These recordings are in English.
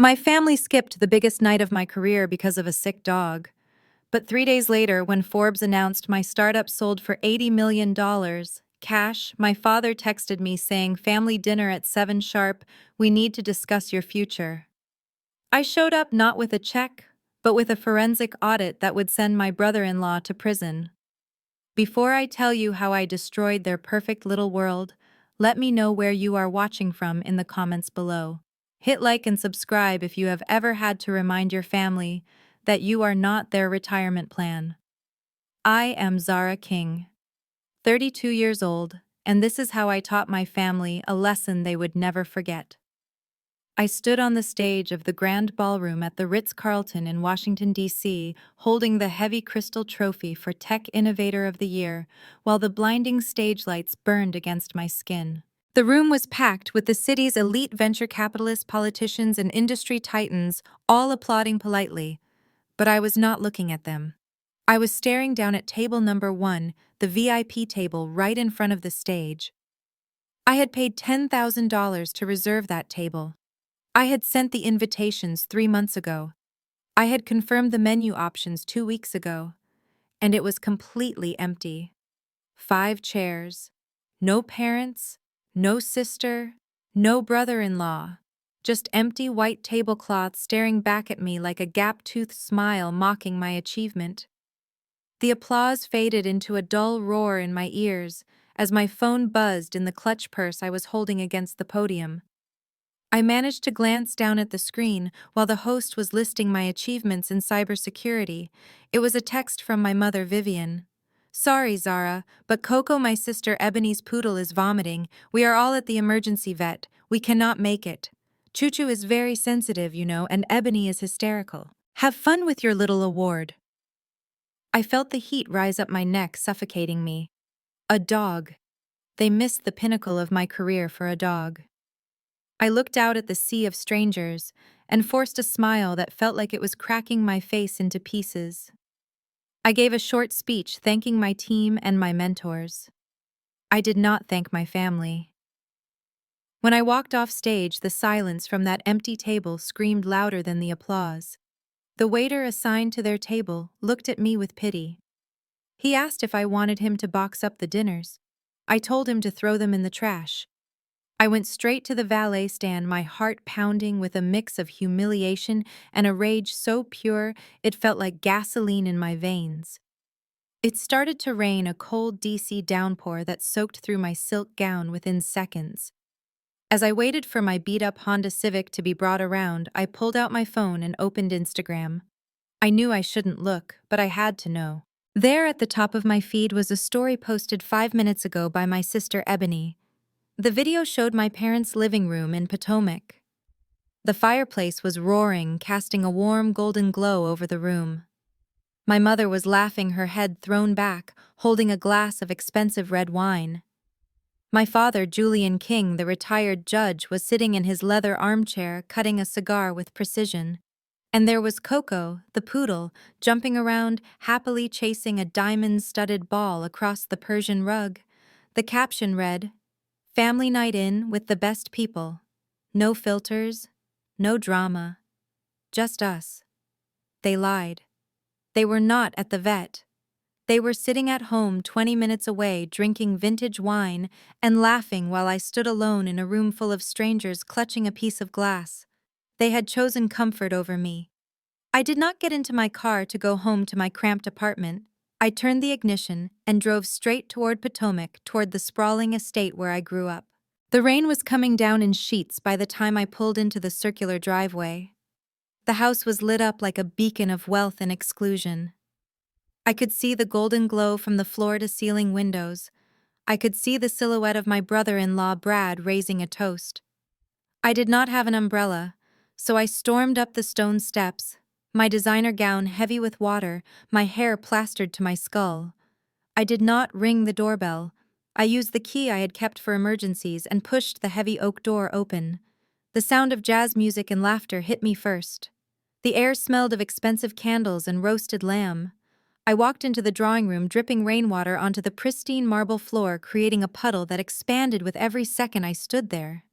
My family skipped the biggest night of my career because of a sick dog. But 3 days later, when Forbes announced my startup sold for $80 million cash, my father texted me saying, "Family dinner at 7 sharp, we need to discuss your future." I showed up not with a check, but with a forensic audit that would send my brother-in-law to prison. Before I tell you how I destroyed their perfect little world, let me know where you are watching from in the comments below. Hit like and subscribe if you have ever had to remind your family that you are not their retirement plan. I am Zara King, 32 years old, and this is how I taught my family a lesson they would never forget. I stood on the stage of the Grand Ballroom at the Ritz-Carlton in Washington, D.C., holding the heavy crystal trophy for Tech Innovator of the Year, while the blinding stage lights burned against my skin. The room was packed with the city's elite venture capitalists, politicians, and industry titans, all applauding politely. But I was not looking at them. I was staring down at table number 1, the VIP table right in front of the stage. I had paid $10,000 to reserve that table. I had sent the invitations 3 months ago. I had confirmed the menu options 2 weeks ago. And it was completely empty. 5 chairs. No parents, no sister, no brother-in-law. Just empty white tablecloths staring back at me like a gap-toothed smile mocking my achievement. The applause faded into a dull roar in my ears as my phone buzzed in the clutch purse I was holding against the podium. I managed to glance down at the screen while the host was listing my achievements in cybersecurity. It was a text from my mother, Vivian. "Sorry, Zara, but Coco, my sister Ebony's poodle, is vomiting. We are all at the emergency vet. We cannot make it. Choo-Choo is very sensitive, and Ebony is hysterical. Have fun with your little award." I felt the heat rise up my neck, suffocating me. A dog. They missed the pinnacle of my career for a dog. I looked out at the sea of strangers and forced a smile that felt like it was cracking my face into pieces. I gave a short speech thanking my team and my mentors. I did not thank my family. When I walked off stage, the silence from that empty table screamed louder than the applause. The waiter assigned to their table looked at me with pity. He asked if I wanted him to box up the dinners. I told him to throw them in the trash. I went straight to the valet stand, my heart pounding with a mix of humiliation and a rage so pure it felt like gasoline in my veins. It started to rain, a cold DC downpour that soaked through my silk gown within seconds. As I waited for my beat-up Honda Civic to be brought around, I pulled out my phone and opened Instagram. I knew I shouldn't look, but I had to know. There at the top of my feed was a story posted 5 minutes ago by my sister Ebony. The video showed my parents' living room in Potomac. The fireplace was roaring, casting a warm golden glow over the room. My mother was laughing, her head thrown back, holding a glass of expensive red wine. My father, Julian King, the retired judge, was sitting in his leather armchair, cutting a cigar with precision. And there was Coco, the poodle, jumping around, happily chasing a diamond-studded ball across the Persian rug. The caption read, "Family night in with the best people. No filters, no drama. Just us." They lied. They were not at the vet. They were sitting at home 20 minutes away, drinking vintage wine and laughing while I stood alone in a room full of strangers clutching a piece of glass. They had chosen comfort over me. I did not get into my car to go home to my cramped apartment. I turned the ignition and drove straight toward Potomac, toward the sprawling estate where I grew up. The rain was coming down in sheets by the time I pulled into the circular driveway. The house was lit up like a beacon of wealth and exclusion. I could see the golden glow from the floor-to-ceiling windows. I could see the silhouette of my brother-in-law Brad raising a toast. I did not have an umbrella, so I stormed up the stone steps, my designer gown heavy with water, my hair plastered to my skull. I did not ring the doorbell. I used the key I had kept for emergencies and pushed the heavy oak door open. The sound of jazz music and laughter hit me first. The air smelled of expensive candles and roasted lamb. I walked into the drawing room, dripping rainwater onto the pristine marble floor, creating a puddle that expanded with every second I stood there.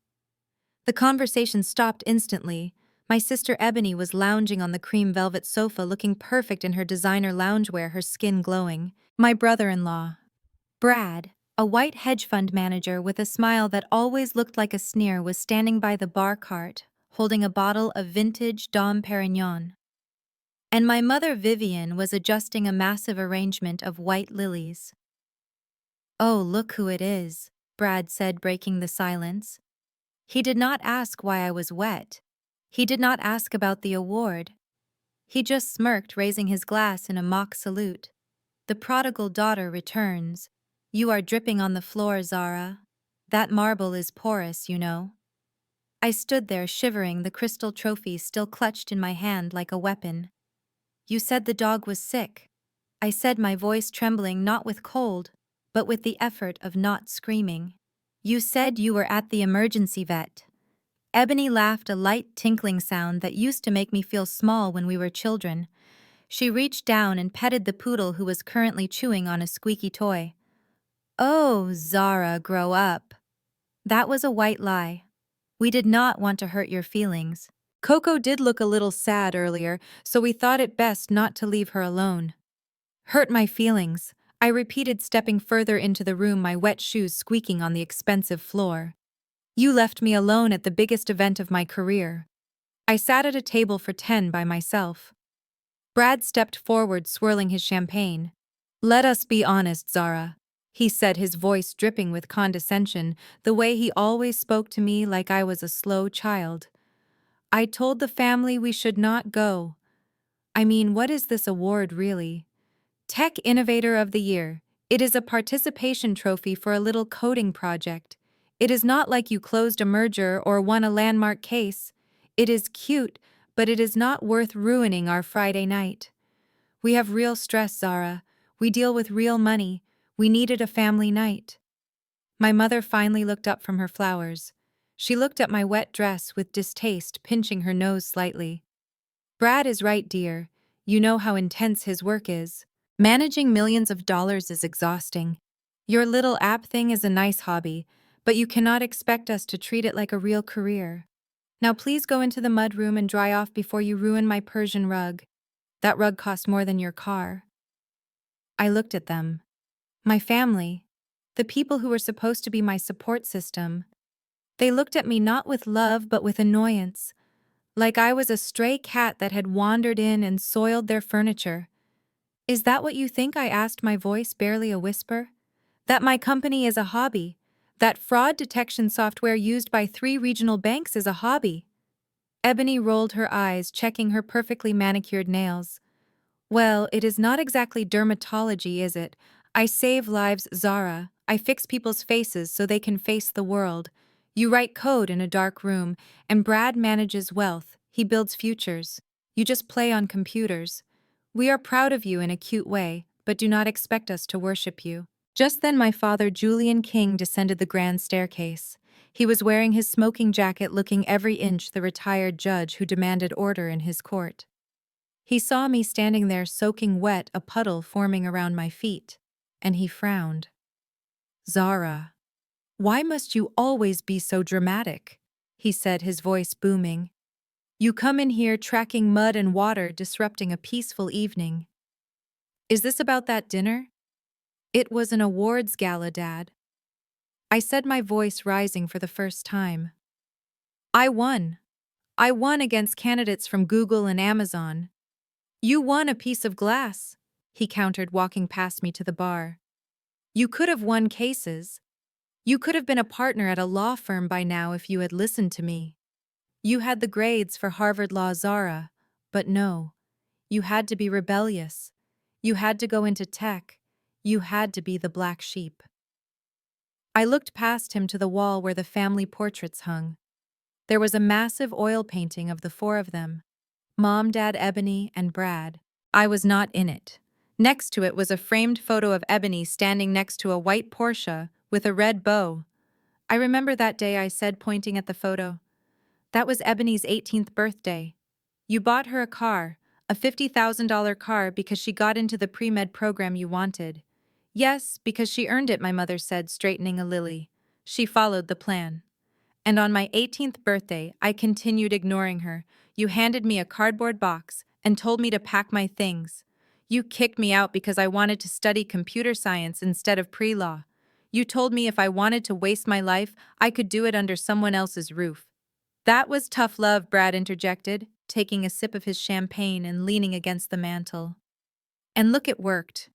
The conversation stopped instantly. My sister Ebony was lounging on the cream velvet sofa looking perfect in her designer loungewear, her skin glowing. My brother-in-law, Brad, a white hedge fund manager with a smile that always looked like a sneer, was standing by the bar cart, holding a bottle of vintage Dom Perignon. And my mother Vivian was adjusting a massive arrangement of white lilies. "Oh, look who it is," Brad said, breaking the silence. He did not ask why I was wet. He did not ask about the award. He just smirked, raising his glass in a mock salute. "The prodigal daughter returns. You are dripping on the floor, Zara. That marble is porous, you know." I stood there shivering, the crystal trophy still clutched in my hand like a weapon. "You said the dog was sick," I said, my voice trembling, not with cold, but with the effort of not screaming. "You said you were at the emergency vet." Ebony laughed, a light tinkling sound that used to make me feel small when we were children. She reached down and petted the poodle who was currently chewing on a squeaky toy. "Oh, Zara, grow up." That was a white lie. We did not want to hurt your feelings. Coco did look a little sad earlier, so we thought it best not to leave her alone. "Hurt my feelings," I repeated, stepping further into the room, my wet shoes squeaking on the expensive floor. "You left me alone at the biggest event of my career." I sat at a table for 10 by myself. Brad stepped forward, swirling his champagne. "Let us be honest, Zara," he said, his voice dripping with condescension, the way he always spoke to me, like I was a slow child. "I told the family we should not go. I mean, what is this award really? Tech Innovator of the Year. It is a participation trophy for a little coding project. It is not like you closed a merger or won a landmark case. It is cute, but it is not worth ruining our Friday night. We have real stress, Zara. We deal with real money. We needed a family night." My mother finally looked up from her flowers. She looked at my wet dress with distaste, pinching her nose slightly. "Brad is right, dear. You know how intense his work is. Managing millions of dollars is exhausting. Your little app thing is a nice hobby, but you cannot expect us to treat it like a real career. Now please go into the mudroom and dry off before you ruin my Persian rug. That rug cost more than your car." I looked at them. My family. The people who were supposed to be my support system. They looked at me not with love but with annoyance, like I was a stray cat that had wandered in and soiled their furniture. "Is that what you think?" I asked, my voice barely a whisper. "That my company is a hobby? That fraud detection software used by 3 regional banks is a hobby?" Ebony rolled her eyes, checking her perfectly manicured nails. "Well, it is not exactly dermatology, is it? I save lives, Zara. I fix people's faces so they can face the world. You write code in a dark room, and Brad manages wealth. He builds futures. You just play on computers. We are proud of you in a cute way, but do not expect us to worship you." Just then my father, Julian King, descended the grand staircase. He was wearing his smoking jacket, looking every inch the retired judge who demanded order in his court. He saw me standing there soaking wet, a puddle forming around my feet, and he frowned. "Zara, why must you always be so dramatic?" he said, his voice booming. "You come in here tracking mud and water, disrupting a peaceful evening. Is this about that dinner?" "It was an awards gala, Dad," I said, my voice rising for the first time. "I won. I won against candidates from Google and Amazon." "You won a piece of glass," he countered, walking past me to the bar. "You could have won cases. You could have been a partner at a law firm by now if you had listened to me. You had the grades for Harvard Law, Zara, but no. You had to be rebellious. You had to go into tech. You had to be the black sheep." I looked past him to the wall where the family portraits hung. There was a massive oil painting of the 4 of them: Mom, Dad, Ebony, and Brad. I was not in it. Next to it was a framed photo of Ebony standing next to a white Porsche with a red bow. "I remember that day," I said, pointing at the photo. "That was Ebony's 18th birthday. You bought her a car, a $50,000 car, because she got into the pre-med program you wanted." "Yes, because she earned it," my mother said, straightening a lily. "She followed the plan." "And on my 18th birthday, I continued ignoring her. You handed me a cardboard box and told me to pack my things. You kicked me out because I wanted to study computer science instead of pre-law. You told me if I wanted to waste my life, I could do it under someone else's roof. That was tough love, Brad interjected, taking a sip of his champagne and leaning against the mantel. And look, it worked.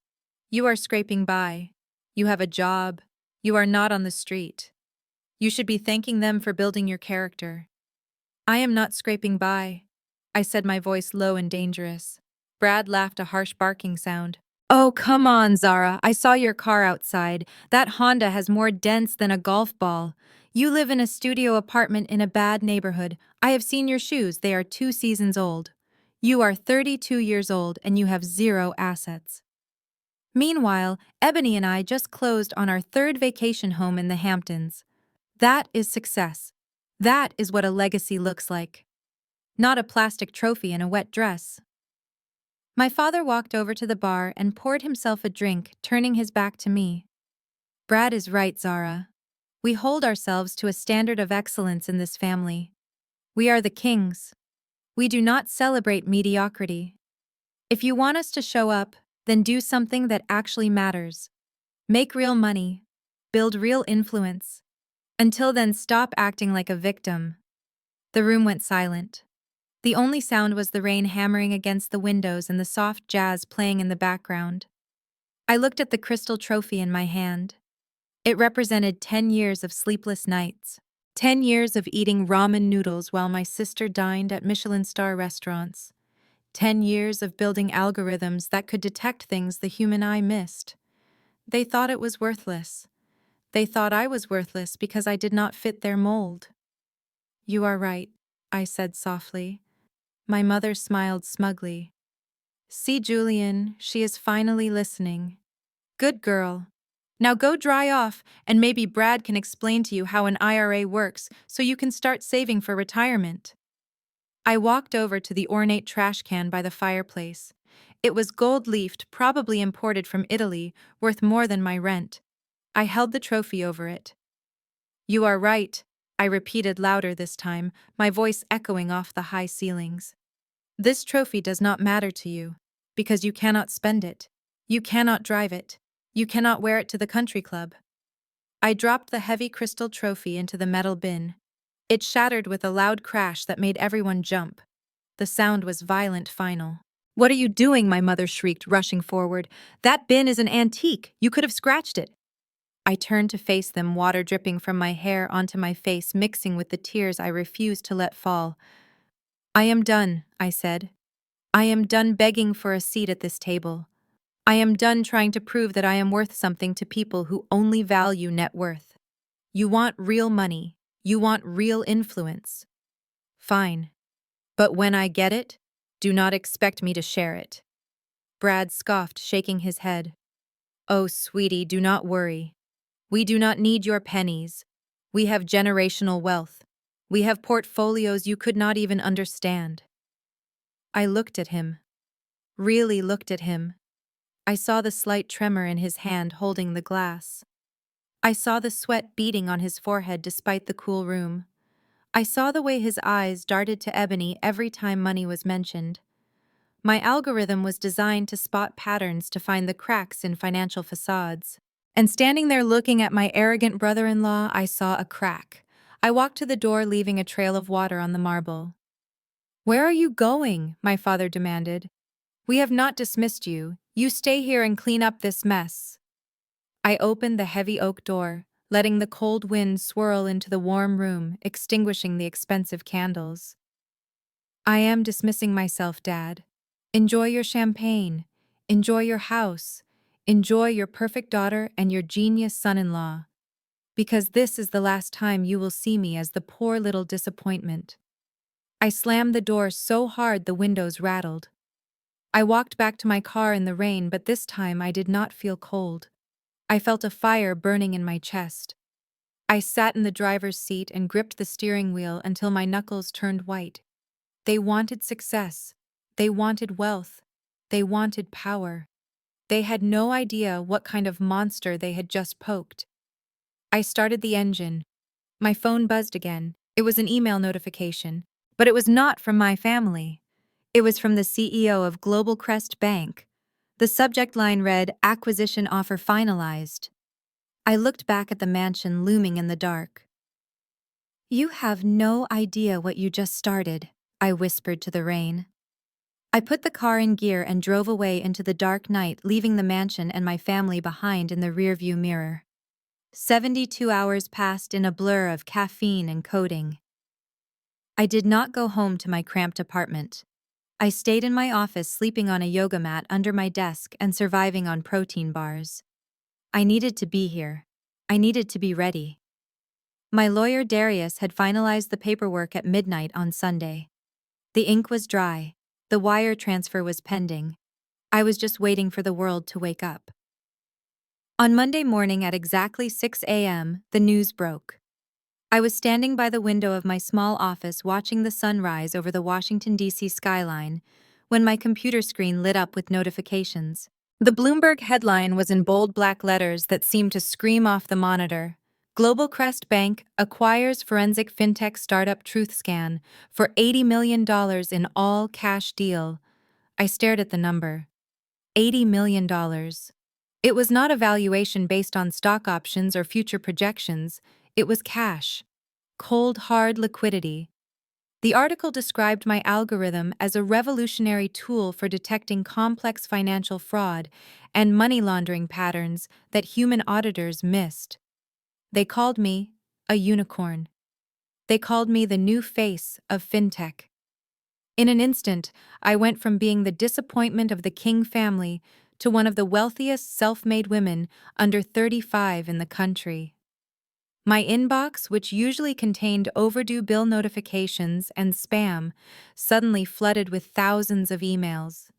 You are scraping by. You have a job. You are not on the street. You should be thanking them for building your character. I am not scraping by, I said, my voice low and dangerous. Brad laughed, a harsh barking sound. Oh, come on, Zara. I saw your car outside. That Honda has more dents than a golf ball. You live in a studio apartment in a bad neighborhood. I have seen your shoes. They are 2 seasons old. You are 32 years old and you have 0 assets. Meanwhile, Ebony and I just closed on our 3rd vacation home in the Hamptons. That is success. That is what a legacy looks like. Not a plastic trophy in a wet dress. My father walked over to the bar and poured himself a drink, turning his back to me. Brad is right, Zara. We hold ourselves to a standard of excellence in this family. We are the kings. We do not celebrate mediocrity. If you want us to show up, then do something that actually matters. Make real money. Build real influence. Until then, stop acting like a victim. The room went silent. The only sound was the rain hammering against the windows and the soft jazz playing in the background. I looked at the crystal trophy in my hand. It represented 10 years of sleepless nights, 10 years of eating ramen noodles while my sister dined at Michelin-star restaurants, 10 years of building algorithms that could detect things the human eye missed. They thought it was worthless. They thought I was worthless because I did not fit their mold. You are right, I said softly. My mother smiled smugly. See, Julian, she is finally listening. Good girl. Now go dry off, and maybe Brad can explain to you how an IRA works so you can start saving for retirement. I walked over to the ornate trash can by the fireplace. It was gold-leafed, probably imported from Italy, worth more than my rent. I held the trophy over it. You are right, I repeated louder this time, my voice echoing off the high ceilings. This trophy does not matter to you, because you cannot spend it. You cannot drive it. You cannot wear it to the country club. I dropped the heavy crystal trophy into the metal bin. It shattered with a loud crash that made everyone jump. The sound was violent, final. What are you doing? My mother shrieked, rushing forward. That bin is an antique. You could have scratched it. I turned to face them, water dripping from my hair onto my face, mixing with the tears I refused to let fall. I am done, I said. I am done begging for a seat at this table. I am done trying to prove that I am worth something to people who only value net worth. You want real money. You want real influence. Fine. But when I get it, do not expect me to share it. Brad scoffed, shaking his head. Oh, sweetie, do not worry. We do not need your pennies. We have generational wealth. We have portfolios you could not even understand. I looked at him. Really looked at him. I saw the slight tremor in his hand holding the glass. I saw the sweat beading on his forehead despite the cool room. I saw the way his eyes darted to Ebony every time money was mentioned. My algorithm was designed to spot patterns, to find the cracks in financial facades. And standing there looking at my arrogant brother-in-law, I saw a crack. I walked to the door, leaving a trail of water on the marble. Where are you going? My father demanded. We have not dismissed you. You stay here and clean up this mess. I opened the heavy oak door, letting the cold wind swirl into the warm room, extinguishing the expensive candles. I am dismissing myself, Dad. Enjoy your champagne. Enjoy your house. Enjoy your perfect daughter and your genius son-in-law. Because this is the last time you will see me as the poor little disappointment. I slammed the door so hard the windows rattled. I walked back to my car in the rain, but this time I did not feel cold. I felt a fire burning in my chest. I sat in the driver's seat and gripped the steering wheel until my knuckles turned white. They wanted success. They wanted wealth. They wanted power. They had no idea what kind of monster they had just poked. I started the engine. My phone buzzed again. It was an email notification. But it was not from my family. It was from the CEO of Global Crest Bank. The subject line read, "Acquisition offer finalized." I looked back at the mansion looming in the dark. "You have no idea what you just started," I whispered to the rain. I put the car in gear and drove away into the dark night, leaving the mansion and my family behind in the rearview mirror. 72 hours passed in a blur of caffeine and coding. I did not go home to my cramped apartment. I stayed in my office, sleeping on a yoga mat under my desk and surviving on protein bars. I needed to be here. I needed to be ready. My lawyer Darius had finalized the paperwork at midnight on Sunday. The ink was dry. The wire transfer was pending. I was just waiting for the world to wake up. On Monday morning at exactly 6 a.m., the news broke. I was standing by the window of my small office watching the sun rise over the Washington, D.C. skyline when my computer screen lit up with notifications. The Bloomberg headline was in bold black letters that seemed to scream off the monitor. Global Crest Bank acquires forensic fintech startup TruthScan for $80 million in all-cash deal. I stared at the number. $80 million. It was not a valuation based on stock options or future projections. It was cash. Cold, hard liquidity. The article described my algorithm as a revolutionary tool for detecting complex financial fraud and money laundering patterns that human auditors missed. They called me a unicorn. They called me the new face of fintech. In an instant, I went from being the disappointment of the King family to one of the wealthiest self-made women under 35 in the country. My inbox, which usually contained overdue bill notifications and spam, suddenly flooded with thousands of emails.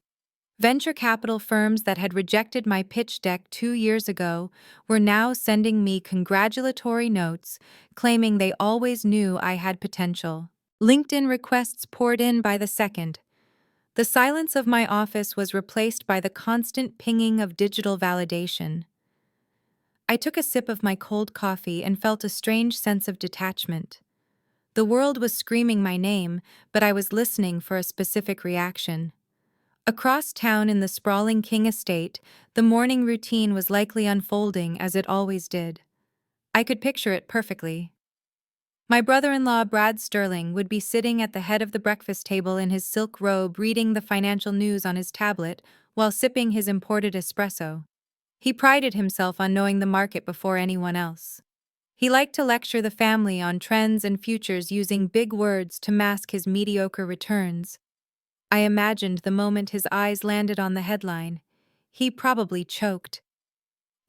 Venture capital firms that had rejected my pitch deck 2 years ago were now sending me congratulatory notes, claiming they always knew I had potential. LinkedIn requests poured in by the second. The silence of my office was replaced by the constant pinging of digital validation. I took a sip of my cold coffee and felt a strange sense of detachment. The world was screaming my name, but I was listening for a specific reaction. Across town in the sprawling King estate, the morning routine was likely unfolding as it always did. I could picture it perfectly. My brother-in-law, Brad Sterling, would be sitting at the head of the breakfast table in his silk robe, reading the financial news on his tablet while sipping his imported espresso. He prided himself on knowing the market before anyone else. He liked to lecture the family on trends and futures using big words to mask his mediocre returns. I imagined the moment his eyes landed on the headline. He probably choked.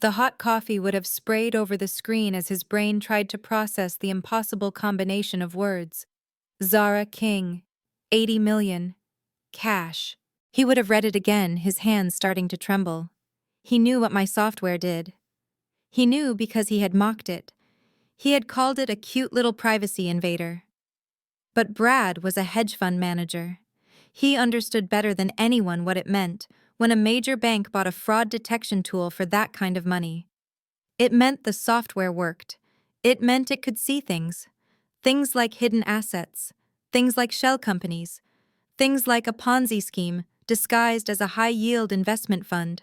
The hot coffee would have sprayed over the screen as his brain tried to process the impossible combination of words. Zara King, 80 million, cash. He would have read it again, his hands starting to tremble. He knew what my software did. He knew because he had mocked it. He had called it a cute little privacy invader. But Brad was a hedge fund manager. He understood better than anyone what it meant when a major bank bought a fraud detection tool for that kind of money. It meant the software worked. It meant it could see things. Things like hidden assets. Things like shell companies. Things like a Ponzi scheme disguised as a high-yield investment fund.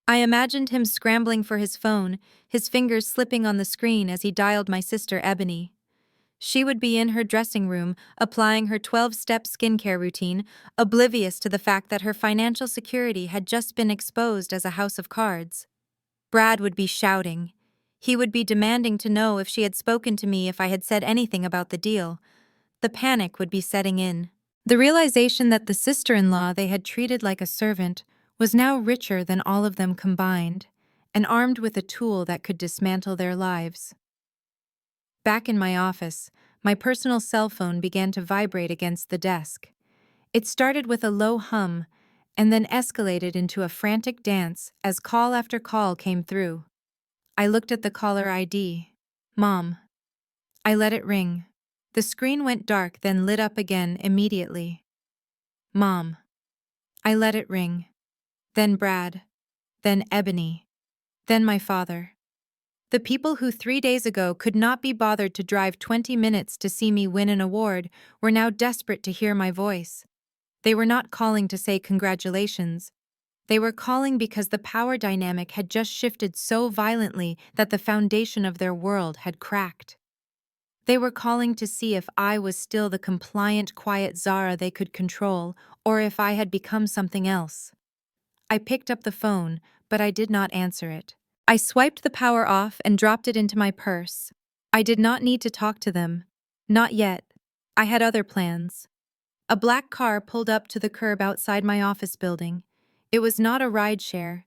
I imagined him scrambling for his phone, his fingers slipping on the screen as he dialed my sister Ebony. She would be in her dressing room, applying her 12-step skincare routine, oblivious to the fact that her financial security had just been exposed as a house of cards. Brad would be shouting. He would be demanding to know if she had spoken to me, if I had said anything about the deal. The panic would be setting in. The realization that the sister-in-law they had treated like a servant was now richer than all of them combined, and armed with a tool that could dismantle their lives. Back in my office, my personal cell phone began to vibrate against the desk. It started with a low hum, and then escalated into a frantic dance as call after call came through. I looked at the caller ID. Mom. I let it ring. The screen went dark, then lit up again immediately. Mom. I let it ring. Then Brad. Then Ebony. Then my father. The people who 3 days ago could not be bothered to drive 20 minutes to see me win an award were now desperate to hear my voice. They were not calling to say congratulations. They were calling because the power dynamic had just shifted so violently that the foundation of their world had cracked. They were calling to see if I was still the compliant, quiet Zara they could control, or if I had become something else. I picked up the phone, but I did not answer it. I swiped the power off and dropped it into my purse. I did not need to talk to them. Not yet. I had other plans. A black car pulled up to the curb outside my office building. It was not a rideshare.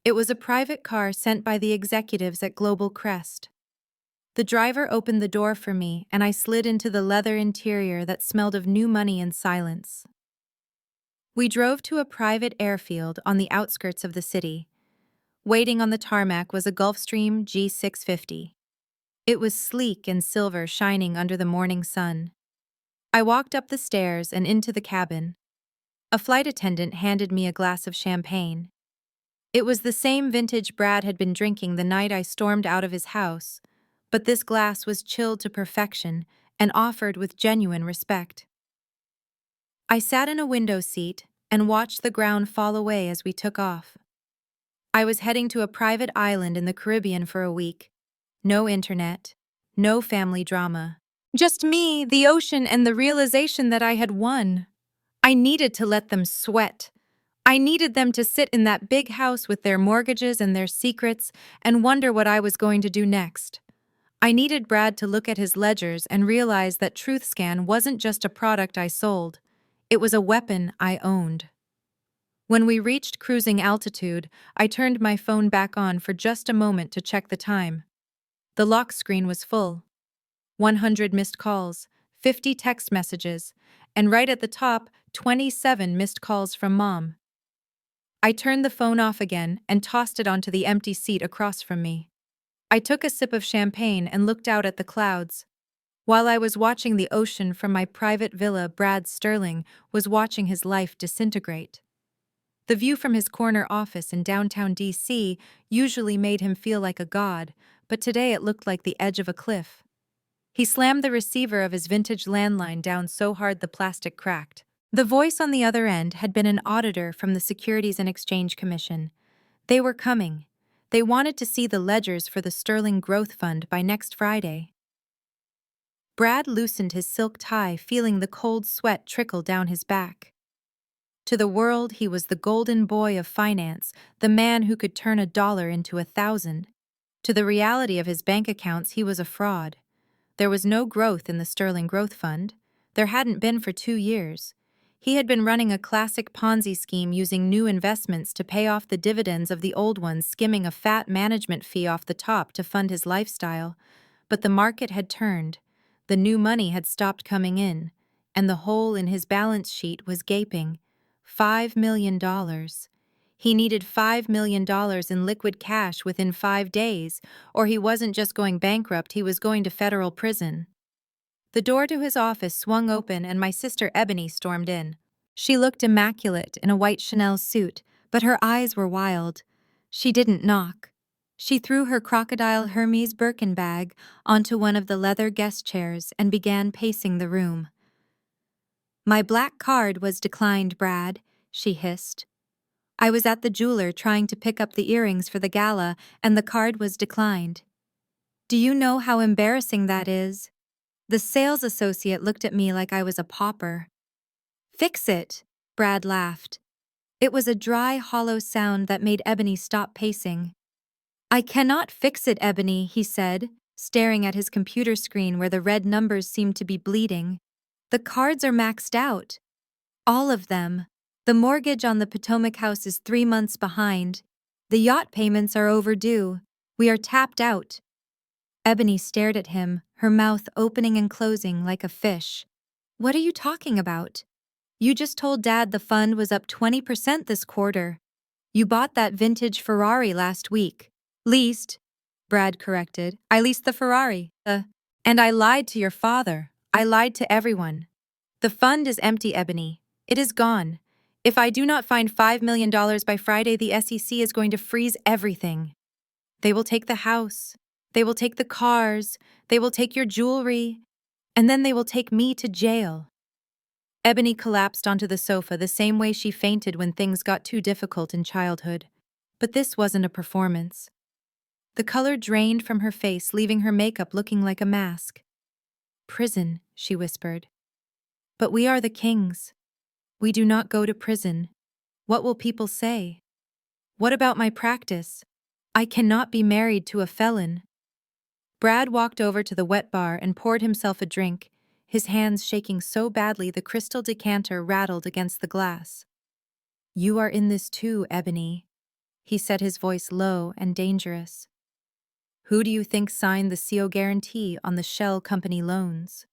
It was a private car sent by the executives at Global Crest. The driver opened the door for me, and I slid into the leather interior that smelled of new money and silence. We drove to a private airfield on the outskirts of the city. Waiting on the tarmac was a Gulfstream G650. It was sleek and silver, shining under the morning sun. I walked up the stairs and into the cabin. A flight attendant handed me a glass of champagne. It was the same vintage Brad had been drinking the night I stormed out of his house, but this glass was chilled to perfection and offered with genuine respect. I sat in a window seat and watched the ground fall away as we took off. I was heading to a private island in the Caribbean for a week. No internet, no family drama. Just me, the ocean, and the realization that I had won. I needed to let them sweat. I needed them to sit in that big house with their mortgages and their secrets and wonder what I was going to do next. I needed Brad to look at his ledgers and realize that TruthScan wasn't just a product I sold. It was a weapon I owned. When we reached cruising altitude, I turned my phone back on for just a moment to check the time. The lock screen was full. 100 missed calls, 50 text messages, and right at the top, 27 missed calls from Mom. I turned the phone off again and tossed it onto the empty seat across from me. I took a sip of champagne and looked out at the clouds. While I was watching the ocean from my private villa, Brad Sterling was watching his life disintegrate. The view from his corner office in downtown D.C. usually made him feel like a god, but today it looked like the edge of a cliff. He slammed the receiver of his vintage landline down so hard the plastic cracked. The voice on the other end had been an auditor from the Securities and Exchange Commission. They were coming. They wanted to see the ledgers for the Sterling Growth Fund by next Friday. Brad loosened his silk tie, feeling the cold sweat trickle down his back. To the world, he was the golden boy of finance, the man who could turn $1 into 1,000. To the reality of his bank accounts, he was a fraud. There was no growth in the Sterling Growth Fund. There hadn't been for 2 years. He had been running a classic Ponzi scheme using new investments to pay off the dividends of the old ones, skimming a fat management fee off the top to fund his lifestyle. But the market had turned. The new money had stopped coming in, and the hole in his balance sheet was gaping. $5 million. He needed $5 million in liquid cash within 5 days, or he wasn't just going bankrupt, he was going to federal prison. The door to his office swung open and my sister Ebony stormed in. She looked immaculate in a white Chanel suit, but her eyes were wild. She didn't knock. She threw her crocodile Hermes Birkin bag onto one of the leather guest chairs and began pacing the room. "My black card was declined, Brad," she hissed. "I was at the jeweler trying to pick up the earrings for the gala, and the card was declined. Do you know how embarrassing that is?" The sales associate looked at me like I was a pauper. "Fix it," Brad laughed. It was a dry, hollow sound that made Ebony stop pacing. "I cannot fix it, Ebony," he said, staring at his computer screen where the red numbers seemed to be bleeding. "The cards are maxed out. All of them. The mortgage on the Potomac house is 3 months behind. The yacht payments are overdue. We are tapped out." Ebony stared at him, her mouth opening and closing like a fish. "What are you talking about? You just told Dad the fund was up 20% this quarter. You bought that vintage Ferrari last week." "Leased," Brad corrected. "I leased the Ferrari. And I lied to your father. I lied to everyone. The fund is empty, Ebony. It is gone. If I do not find $5 million by Friday, the SEC is going to freeze everything. They will take the house. They will take the cars, they will take your jewelry, and then they will take me to jail. Ebony collapsed onto the sofa the same way she fainted when things got too difficult in childhood. But this wasn't a performance. The color drained from her face, leaving her makeup looking like a mask. "Prison," she whispered. "But we are the kings. We do not go to prison. What will people say? What about my practice? I cannot be married to a felon." Brad walked over to the wet bar and poured himself a drink, his hands shaking so badly the crystal decanter rattled against the glass. "You are in this too, Ebony," he said, his voice low and dangerous. "Who do you think signed the CO guarantee on the Shell Company loans?"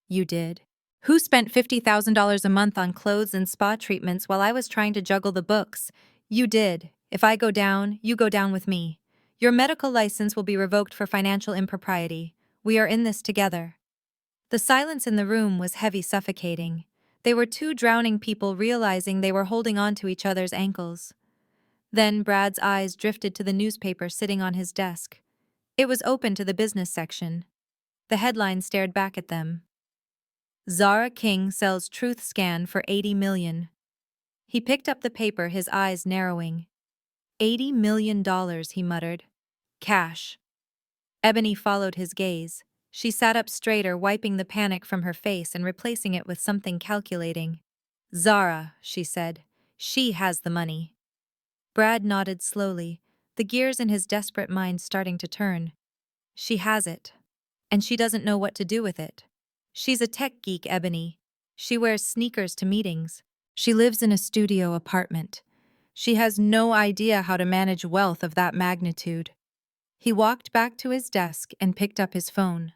"You did." "Who spent $50,000 a month on clothes and spa treatments while I was trying to juggle the books?" "You did. If I go down, you go down with me. Your medical license will be revoked for financial impropriety. We are in this together." The silence in the room was heavy, suffocating. They were two drowning people realizing they were holding on to each other's ankles. Then Brad's eyes drifted to the newspaper sitting on his desk. It was open to the business section. The headline stared back at them. "Zara King sells Truth Scan for $80 million. He picked up the paper, his eyes narrowing. $80 million, he muttered. "Cash." Ebony followed his gaze. She sat up straighter, wiping the panic from her face and replacing it with something calculating. "Zara," she said. "She has the money." Brad nodded slowly, the gears in his desperate mind starting to turn. "She has it. And she doesn't know what to do with it. She's a tech geek, Ebony. She wears sneakers to meetings. She lives in a studio apartment. She has no idea how to manage wealth of that magnitude." He walked back to his desk and picked up his phone.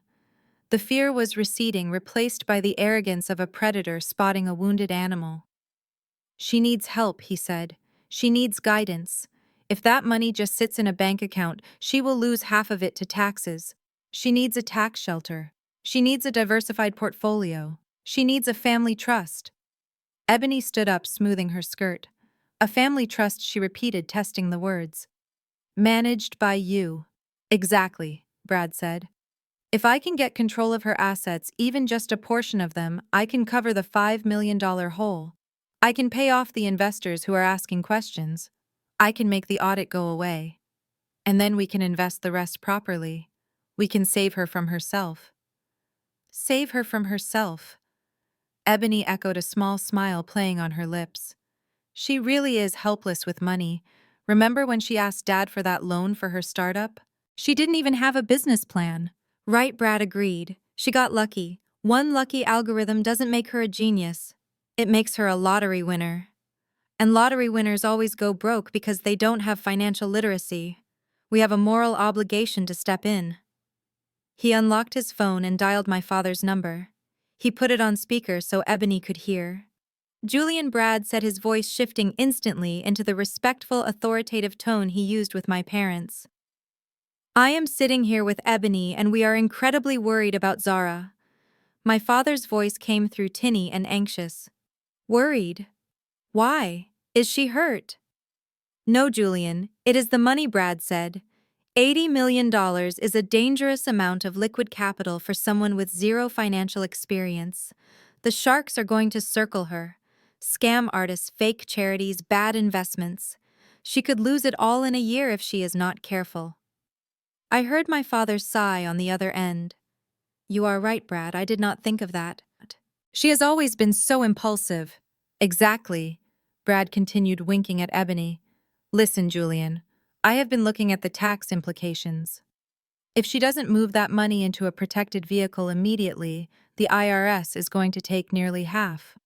The fear was receding, replaced by the arrogance of a predator spotting a wounded animal. "She needs help," he said. "She needs guidance. If that money just sits in a bank account, she will lose half of it to taxes. She needs a tax shelter. She needs a diversified portfolio. She needs a family trust." Ebony stood up, smoothing her skirt. "A family trust," she repeated, testing the words. "Managed by you." "Exactly," Brad said. "If I can get control of her assets, even just a portion of them, I can cover the $5 million hole. I can pay off the investors who are asking questions. I can make the audit go away. And then we can invest the rest properly. We can save her from herself." "Save her from herself." Ebony echoed, a small smile playing on her lips. "She really is helpless with money. Remember when she asked Dad for that loan for her startup? She didn't even have a business plan." "Right," Brad agreed. "She got lucky. One lucky algorithm doesn't make her a genius. It makes her a lottery winner. And lottery winners always go broke because they don't have financial literacy. We have a moral obligation to step in." He unlocked his phone and dialed my father's number. He put it on speaker so Ebony could hear. "Julian," Brad said, his voice shifting instantly into the respectful, authoritative tone he used with my parents. "I am sitting here with Ebony and we are incredibly worried about Zara." My father's voice came through tinny and anxious. "Worried? Why? Is she hurt?" "No, Julian, it is the money," Brad said. $80 million is a dangerous amount of liquid capital for someone with zero financial experience. The sharks are going to circle her. Scam artists, fake charities, bad investments. She could lose it all in a year if she is not careful." I heard my father sigh on the other end. "You are right, Brad, I did not think of that. She has always been so impulsive." "Exactly," Brad continued, winking at Ebony. "Listen, Julian, I have been looking at the tax implications. If she doesn't move that money into a protected vehicle immediately, the IRS is going to take nearly half.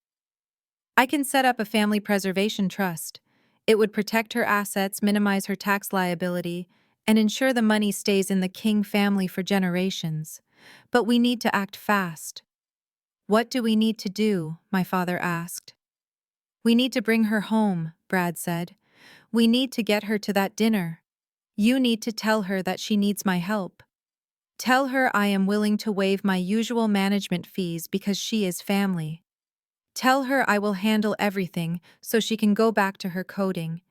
I can set up a family preservation trust. It would protect her assets, minimize her tax liability, and ensure the money stays in the King family for generations. But we need to act fast." "What do we need to do?" my father asked. "We need to bring her home," Brad said. "We need to get her to that dinner. You need to tell her that she needs my help. Tell her I am willing to waive my usual management fees because she is family. Tell her I will handle everything so she can go back to her coding.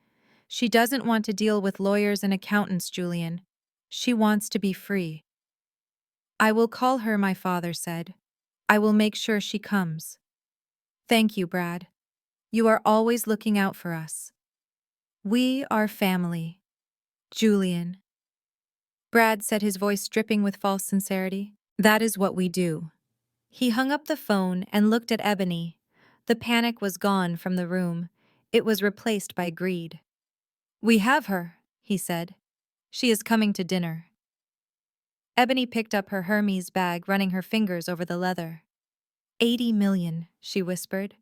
She doesn't want to deal with lawyers and accountants, Julian. She wants to be free. I will call her, my father said. I will make sure she comes. Thank you, Brad. You are always looking out for us. We are family. Julian. Brad said, his voice dripping with false sincerity. That is what we do. He hung up the phone and looked at Ebony. The panic was gone from the room. It was replaced by greed. We have her, he said. She is coming to dinner. Ebony picked up her Hermes bag, running her fingers over the leather. 80 million, she whispered.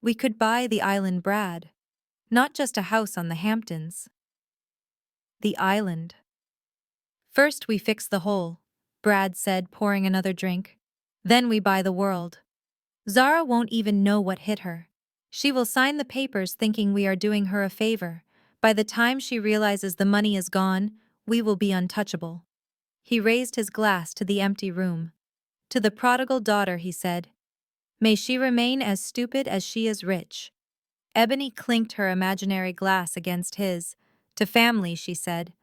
We could buy the island, Brad. Not just a house on the Hamptons. The island. First we fix the hole, Brad said, pouring another drink. Then we buy the world. Zara won't even know what hit her. She will sign the papers thinking we are doing her a favor. By the time she realizes the money is gone, we will be untouchable. He raised his glass to the empty room. To the prodigal daughter, he said, may she remain as stupid as she is rich. Ebony clinked her imaginary glass against his. To family, she said.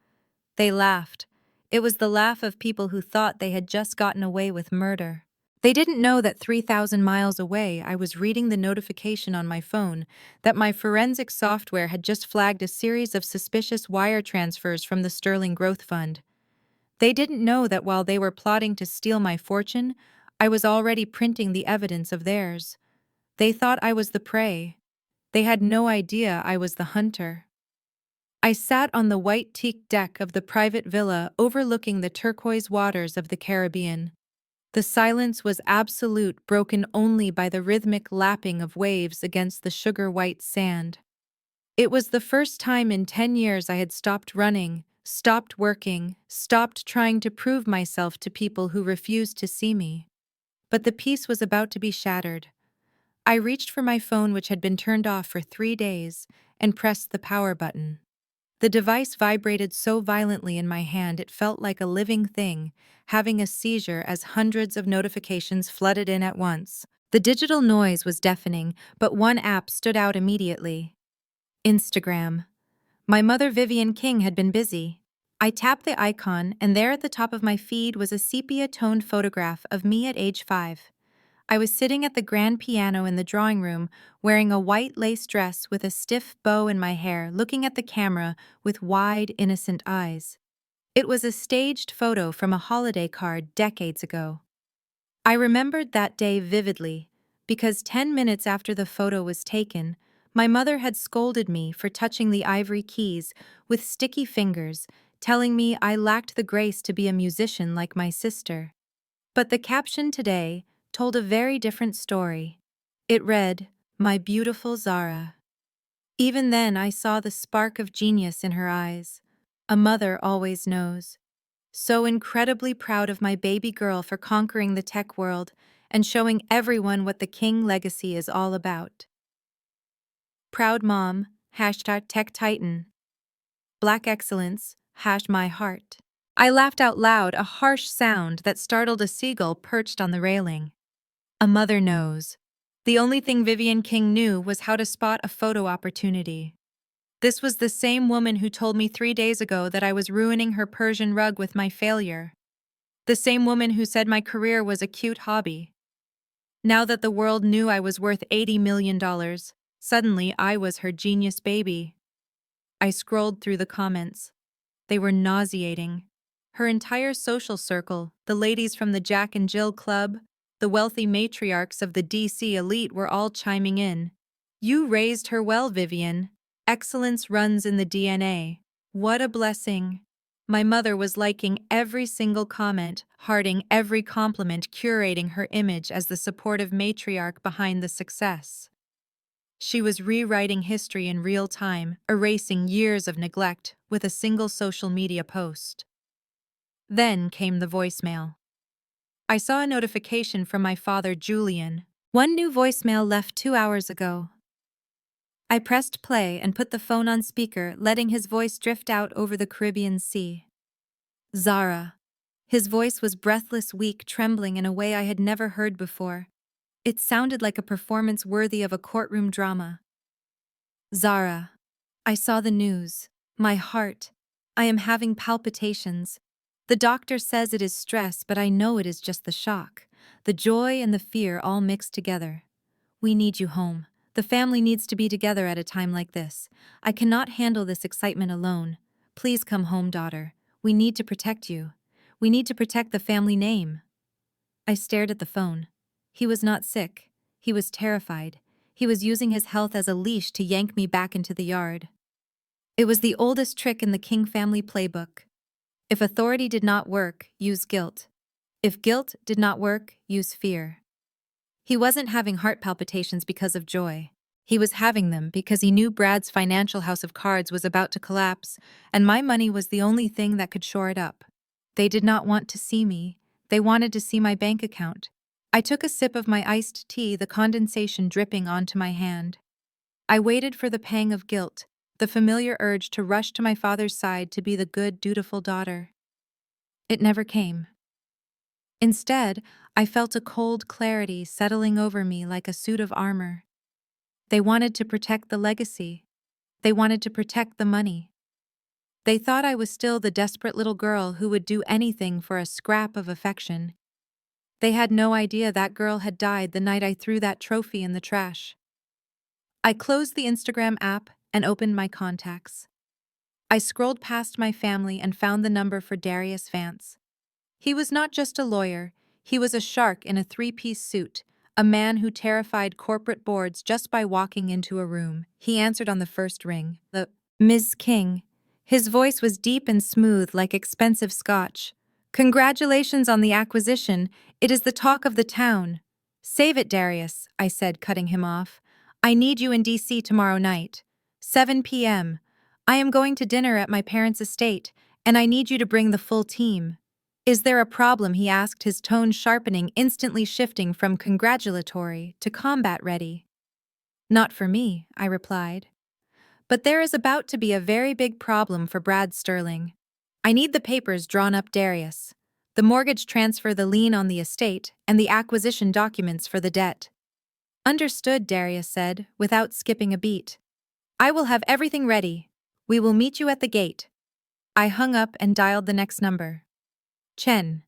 They laughed. It was the laugh of people who thought they had just gotten away with murder. They didn't know that 3,000 miles away I was reading the notification on my phone that my forensic software had just flagged a series of suspicious wire transfers from the Sterling Growth Fund. They didn't know that while they were plotting to steal my fortune, I was already printing the evidence of theirs. They thought I was the prey. They had no idea I was the hunter. I sat on the white teak deck of the private villa overlooking the turquoise waters of the Caribbean. The silence was absolute, broken only by the rhythmic lapping of waves against the sugar-white sand. It was the first time in 10 years I had stopped running, stopped working, stopped trying to prove myself to people who refused to see me. But the peace was about to be shattered. I reached for my phone, which had been turned off for 3 days, and pressed the power button. The device vibrated so violently in my hand it felt like a living thing, having a seizure as hundreds of notifications flooded in at once. The digital noise was deafening, but one app stood out immediately. Instagram. My mother, Vivian King, had been busy. I tapped the icon, and there at the top of my feed was a sepia-toned photograph of me at age 5. I was sitting at the grand piano in the drawing room, wearing a white lace dress with a stiff bow in my hair, looking at the camera with wide, innocent eyes. It was a staged photo from a holiday card decades ago. I remembered that day vividly, because 10 minutes after the photo was taken, my mother had scolded me for touching the ivory keys with sticky fingers, telling me I lacked the grace to be a musician like my sister. But the caption today told a very different story. It read, "My beautiful Zara." Even then I saw the spark of genius in her eyes. A mother always knows. So incredibly proud of my baby girl for conquering the tech world and showing everyone what the King legacy is all about. Proud mom, hashtag Tech Titan. Black excellence, hash my heart. I laughed out loud, a harsh sound that startled a seagull perched on the railing. A mother knows. The only thing Vivian King knew was how to spot a photo opportunity. This was the same woman who told me 3 days ago that I was ruining her Persian rug with my failure. The same woman who said my career was a cute hobby. Now that the world knew I was worth $80 million, suddenly I was her genius baby. I scrolled through the comments. They were nauseating. Her entire social circle, the ladies from the Jack and Jill Club, the wealthy matriarchs of the DC elite were all chiming in. You raised her well, Vivian. Excellence runs in the DNA. What a blessing. My mother was liking every single comment, hearting every compliment, curating her image as the supportive matriarch behind the success. She was rewriting history in real time, erasing years of neglect with a single social media post. Then came the voicemail. I saw a notification from my father, Julian. One new voicemail left 2 hours ago. I pressed play and put the phone on speaker, letting his voice drift out over the Caribbean Sea. Zara. His voice was breathless, weak, trembling in a way I had never heard before. It sounded like a performance worthy of a courtroom drama. Zara. I saw the news. My heart. I am having palpitations. The doctor says it is stress, but I know it is just the shock. The joy and the fear all mixed together. We need you home. The family needs to be together at a time like this. I cannot handle this excitement alone. Please come home, daughter. We need to protect you. We need to protect the family name. I stared at the phone. He was not sick. He was terrified. He was using his health as a leash to yank me back into the yard. It was the oldest trick in the King family playbook. If authority did not work, use guilt. If guilt did not work, use fear. He wasn't having heart palpitations because of joy. He was having them because he knew Brad's financial house of cards was about to collapse, and my money was the only thing that could shore it up. They did not want to see me. They wanted to see my bank account. I took a sip of my iced tea, the condensation dripping onto my hand. I waited for the pang of guilt, the familiar urge to rush to my father's side to be the good, dutiful daughter. It never came. Instead, I felt a cold clarity settling over me like a suit of armor. They wanted to protect the legacy. They wanted to protect the money. They thought I was still the desperate little girl who would do anything for a scrap of affection. They had no idea that girl had died the night I threw that trophy in the trash. I closed the Instagram app and opened my contacts. I scrolled past my family and found the number for Darius Vance. He was not just a lawyer, he was a shark in a three-piece suit, a man who terrified corporate boards just by walking into a room. He answered on the first ring. Ms. King. His voice was deep and smooth like expensive scotch. Congratulations on the acquisition. It is the talk of the town. Save it, Darius, I said, cutting him off. I need you in D.C. tomorrow night. 7 p.m. I am going to dinner at my parents' estate, and I need you to bring the full team. Is there a problem? He asked, his tone sharpening, instantly shifting from congratulatory to combat-ready. Not for me, I replied. But there is about to be a very big problem for Brad Sterling. I need the papers drawn up, Darius. The mortgage transfer, the lien on the estate, and the acquisition documents for the debt. Understood, Darius said, without skipping a beat. I will have everything ready. We will meet you at the gate. I hung up and dialed the next number. Chen.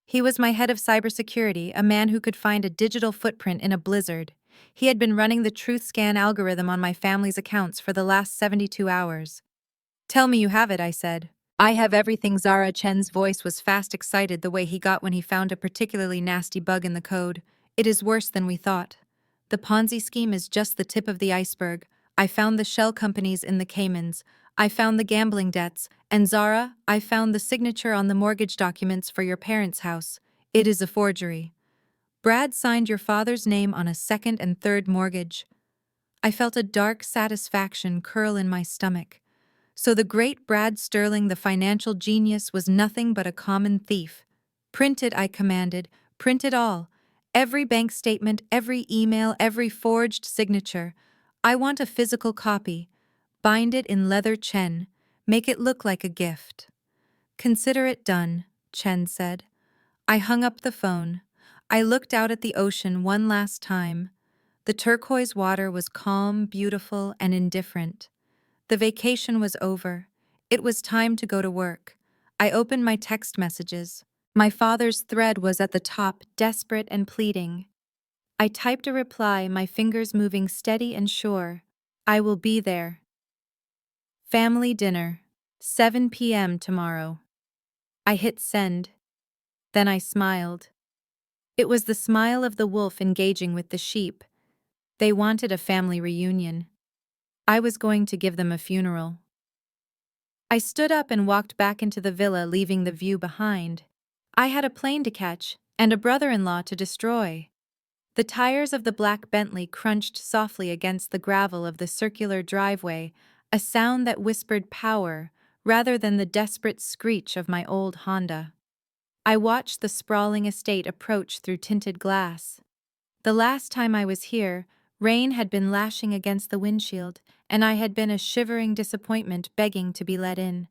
He was my head of cybersecurity, a man who could find a digital footprint in a blizzard. He had been running the truth scan algorithm on my family's accounts for the last 72 hours. Tell me you have it, I said. I have everything, Zara. Chen's voice was fast, excited the way he got when he found a particularly nasty bug in the code. It is worse than we thought. The Ponzi scheme is just the tip of the iceberg. I found the shell companies in the Caymans. I found the gambling debts, and Zara, I found the signature on the mortgage documents for your parents' house. It is a forgery. Brad signed your father's name on a second and third mortgage. I felt a dark satisfaction curl in my stomach. So the great Brad Sterling, the financial genius, was nothing but a common thief. Print it, I commanded. Print it all. Every bank statement, every email, every forged signature. I want a physical copy. Bind it in leather, Chen. Make it look like a gift. Consider it done, Chen said. I hung up the phone. I looked out at the ocean one last time. The turquoise water was calm, beautiful, and indifferent. The vacation was over. It was time to go to work. I opened my text messages. My father's thread was at the top, desperate and pleading. I typed a reply, my fingers moving steady and sure. I will be there. Family dinner, 7 p.m. tomorrow. I hit send. Then I smiled. It was the smile of the wolf engaging with the sheep. They wanted a family reunion. I was going to give them a funeral. I stood up and walked back into the villa, leaving the view behind. I had a plane to catch and a brother-in-law to destroy. The tires of the black Bentley crunched softly against the gravel of the circular driveway, a sound that whispered power rather than the desperate screech of my old Honda. I watched the sprawling estate approach through tinted glass. The last time I was here, rain had been lashing against the windshield, and I had been a shivering disappointment begging to be let in.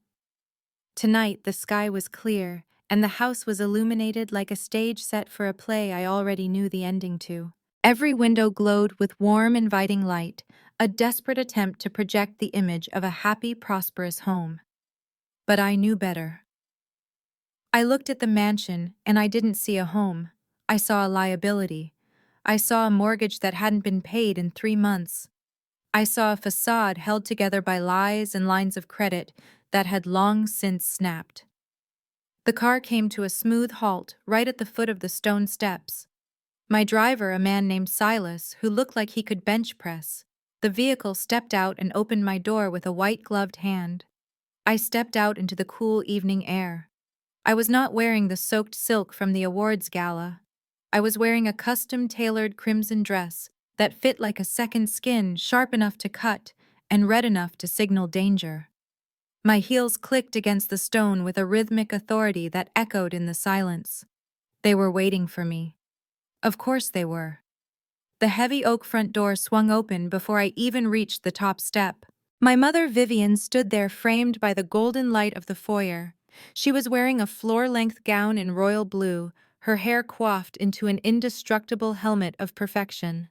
Tonight the sky was clear, and the house was illuminated like a stage set for a play I already knew the ending to. Every window glowed with warm, inviting light, a desperate attempt to project the image of a happy, prosperous home. But I knew better. I looked at the mansion, and I didn't see a home. I saw a liability. I saw a mortgage that hadn't been paid in 3 months. I saw a facade held together by lies and lines of credit that had long since snapped. The car came to a smooth halt right at the foot of the stone steps. My driver, a man named Silas, who looked like he could bench press. The vehicle stepped out and opened my door with a white-gloved hand. I stepped out into the cool evening air. I was not wearing the soaked silk from the awards gala. I was wearing a custom-tailored crimson dress that fit like a second skin, sharp enough to cut and red enough to signal danger. My heels clicked against the stone with a rhythmic authority that echoed in the silence. They were waiting for me. Of course they were. The heavy oak front door swung open before I even reached the top step. My mother Vivian stood there framed by the golden light of the foyer. She was wearing a floor-length gown in royal blue, her hair coiffed into an indestructible helmet of perfection.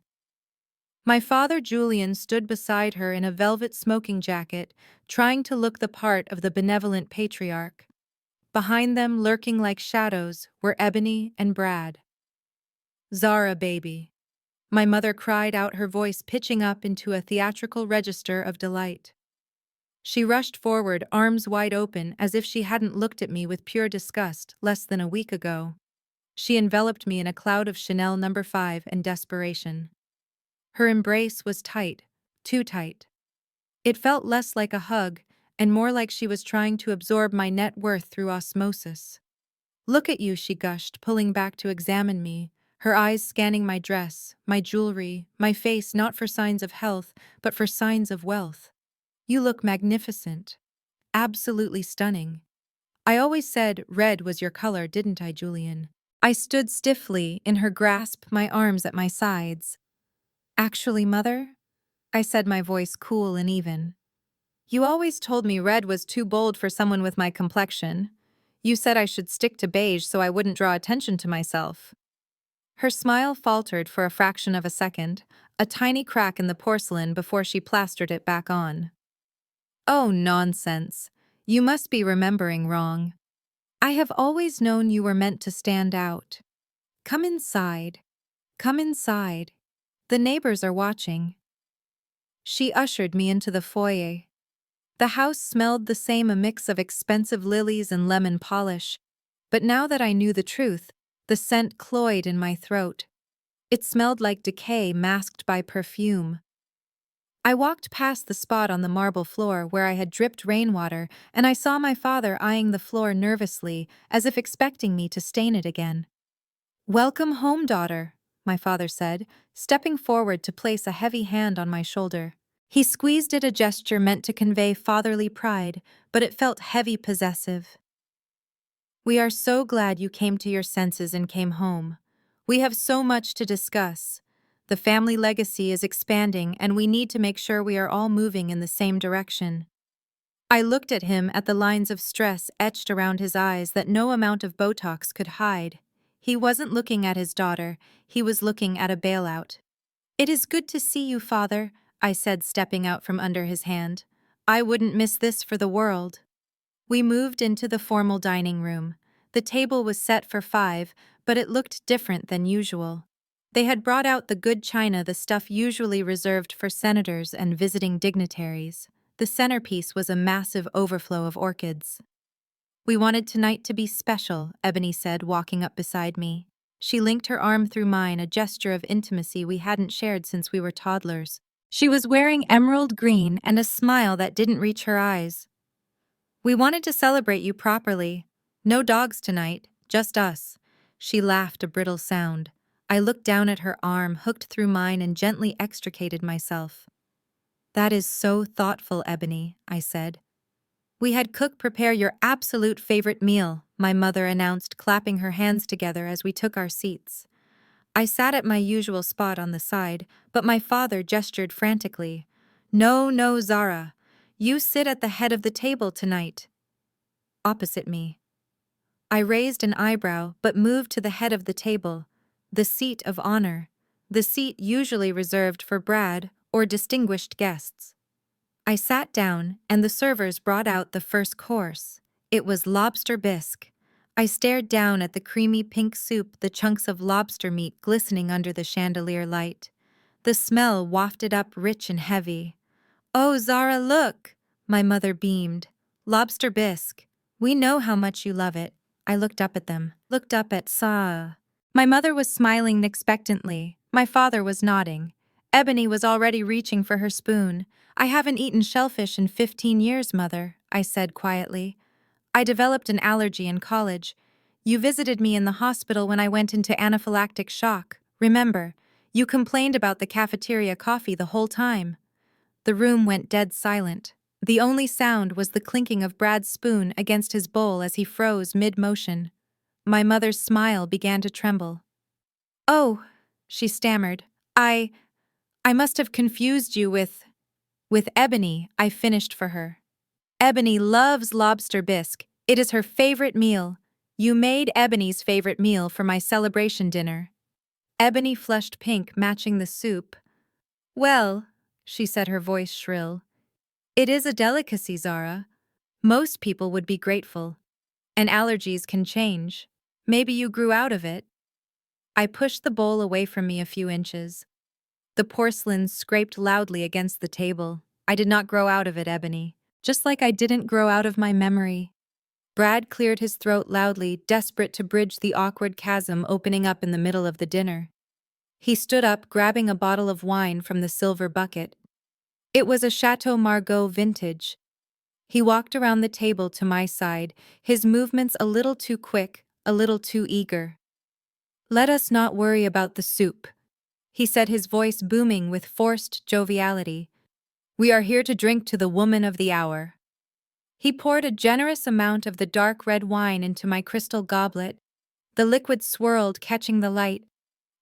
My father Julian stood beside her in a velvet smoking jacket, trying to look the part of the benevolent patriarch. Behind them, lurking like shadows, were Ebony and Brad. "Zara, baby," my mother cried out, her voice pitching up into a theatrical register of delight. She rushed forward, arms wide open, as if she hadn't looked at me with pure disgust less than a week ago. She enveloped me in a cloud of Chanel No. 5 and desperation. Her embrace was tight, too tight. It felt less like a hug and more like she was trying to absorb my net worth through osmosis. "Look at you," she gushed, pulling back to examine me, her eyes scanning my dress, my jewelry, my face, not for signs of health, but for signs of wealth. "You look magnificent. Absolutely stunning." "I always said red was your color, didn't I, Julian?" I stood stiffly in her grasp, my arms at my sides. "Actually, Mother," I said, my voice cool and even. "You always told me red was too bold for someone with my complexion. You said I should stick to beige so I wouldn't draw attention to myself." Her smile faltered for a fraction of a second, a tiny crack in the porcelain before she plastered it back on. "Oh, nonsense. You must be remembering wrong. I have always known you were meant to stand out. Come inside. Come inside. The neighbors are watching." She ushered me into the foyer. The house smelled the same, a mix of expensive lilies and lemon polish. But now that I knew the truth, the scent cloyed in my throat. It smelled like decay masked by perfume. I walked past the spot on the marble floor where I had dripped rainwater, and I saw my father eyeing the floor nervously, as if expecting me to stain it again. "Welcome home, daughter," my father said, stepping forward to place a heavy hand on my shoulder. He squeezed it, a gesture meant to convey fatherly pride, but it felt heavy, possessive. "We are so glad you came to your senses and came home. We have so much to discuss. The family legacy is expanding, and we need to make sure we are all moving in the same direction." I looked at him, at the lines of stress etched around his eyes that no amount of Botox could hide. He wasn't looking at his daughter, he was looking at a bailout. "It is good to see you, Father," I said, stepping out from under his hand. "I wouldn't miss this for the world." We moved into the formal dining room. The table was set for 5, but it looked different than usual. They had brought out the good china, the stuff usually reserved for senators and visiting dignitaries. The centerpiece was a massive overflow of orchids. "We wanted tonight to be special," Ebony said, walking up beside me. She linked her arm through mine, a gesture of intimacy we hadn't shared since we were toddlers. She was wearing emerald green and a smile that didn't reach her eyes. "We wanted to celebrate you properly. No dogs tonight, just us." She laughed, a brittle sound. I looked down at her arm, hooked through mine, and gently extricated myself. "That is so thoughtful, Ebony," I said. "We had cook prepare your absolute favorite meal," my mother announced, clapping her hands together as we took our seats. I sat at my usual spot on the side, but my father gestured frantically. "No, no, Zara. You sit at the head of the table tonight." Opposite me. I raised an eyebrow but moved to the head of the table, the seat of honor, the seat usually reserved for Brad or distinguished guests. I sat down, and the servers brought out the first course. It was lobster bisque. I stared down at the creamy pink soup, the chunks of lobster meat glistening under the chandelier light. The smell wafted up rich and heavy. "Oh, Zara, look!" My mother beamed. "Lobster bisque. We know how much you love it." I looked up at them, looked up at Sa. My mother was smiling expectantly. My father was nodding. Ebony was already reaching for her spoon. "I haven't eaten shellfish in 15 years, Mother," I said quietly. "I developed an allergy in college. You visited me in the hospital when I went into anaphylactic shock. Remember, you complained about the cafeteria coffee the whole time." The room went dead silent. The only sound was the clinking of Brad's spoon against his bowl as he froze mid-motion. My mother's smile began to tremble. "Oh," she stammered. I must have confused you with Ebony," I finished for her. "Ebony loves lobster bisque. It is her favorite meal. You made Ebony's favorite meal for my celebration dinner." Ebony flushed pink, matching the soup. "Well," she said, her voice shrill, "it is a delicacy, Zara. Most people would be grateful. And allergies can change. Maybe you grew out of it." I pushed the bowl away from me a few inches. The porcelain scraped loudly against the table. "I did not grow out of it, Ebony. Just like I didn't grow out of my memory." Brad cleared his throat loudly, desperate to bridge the awkward chasm opening up in the middle of the dinner. He stood up, grabbing a bottle of wine from the silver bucket. It was a Chateau Margaux vintage. He walked around the table to my side, his movements a little too quick, a little too eager. "Let us not worry about the soup," he said, his voice booming with forced joviality. "We are here to drink to the woman of the hour." He poured a generous amount of the dark red wine into my crystal goblet. The liquid swirled, catching the light.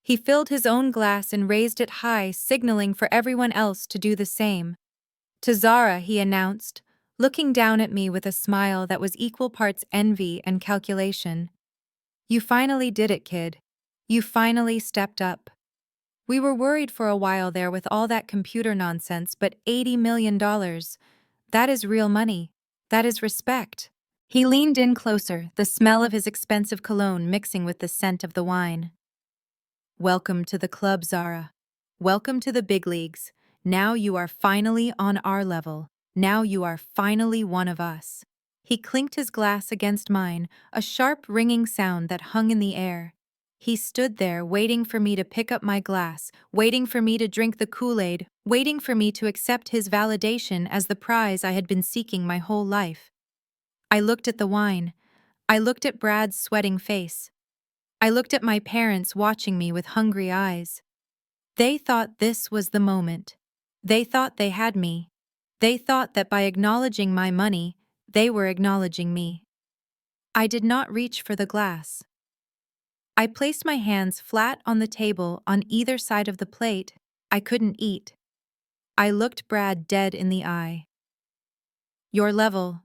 He filled his own glass and raised it high, signaling for everyone else to do the same. "To Zara," he announced, looking down at me with a smile that was equal parts envy and calculation. "You finally did it, kid. You finally stepped up. We were worried for a while there with all that computer nonsense, but $80 million, that is real money. That is respect." He leaned in closer, the smell of his expensive cologne mixing with the scent of the wine. "Welcome to the club, Zara. Welcome to the big leagues. Now you are finally on our level. Now you are finally one of us." He clinked his glass against mine, a sharp ringing sound that hung in the air. He stood there waiting for me to pick up my glass, waiting for me to drink the Kool-Aid, waiting for me to accept his validation as the prize I had been seeking my whole life. I looked at the wine. I looked at Brad's sweating face. I looked at my parents watching me with hungry eyes. They thought this was the moment. They thought they had me. They thought that by acknowledging my money, they were acknowledging me. I did not reach for the glass. I placed my hands flat on the table on either side of the plate. I couldn't eat. I looked Brad dead in the eye. "Your level?"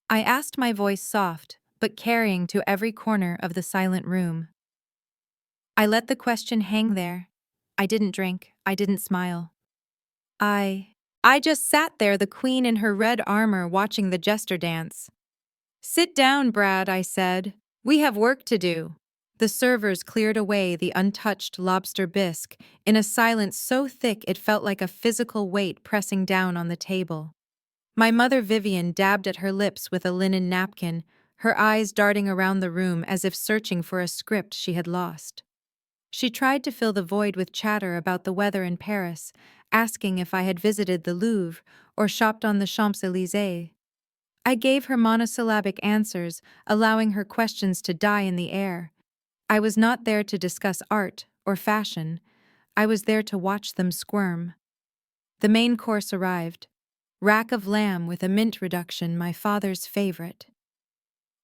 I asked, my voice soft, but carrying to every corner of the silent room. I let the question hang there. I didn't drink. I didn't smile. I just sat there, the queen in her red armor, watching the jester dance. "Sit down, Brad," I said. "We have work to do." The servers cleared away the untouched lobster bisque in a silence so thick it felt like a physical weight pressing down on the table. My mother Vivian dabbed at her lips with a linen napkin, her eyes darting around the room as if searching for a script she had lost. She tried to fill the void with chatter about the weather in Paris, asking if I had visited the Louvre or shopped on the Champs-Élysées. I gave her monosyllabic answers, allowing her questions to die in the air. I was not there to discuss art or fashion. I was there to watch them squirm. The main course arrived. Rack of lamb with a mint reduction, my father's favorite.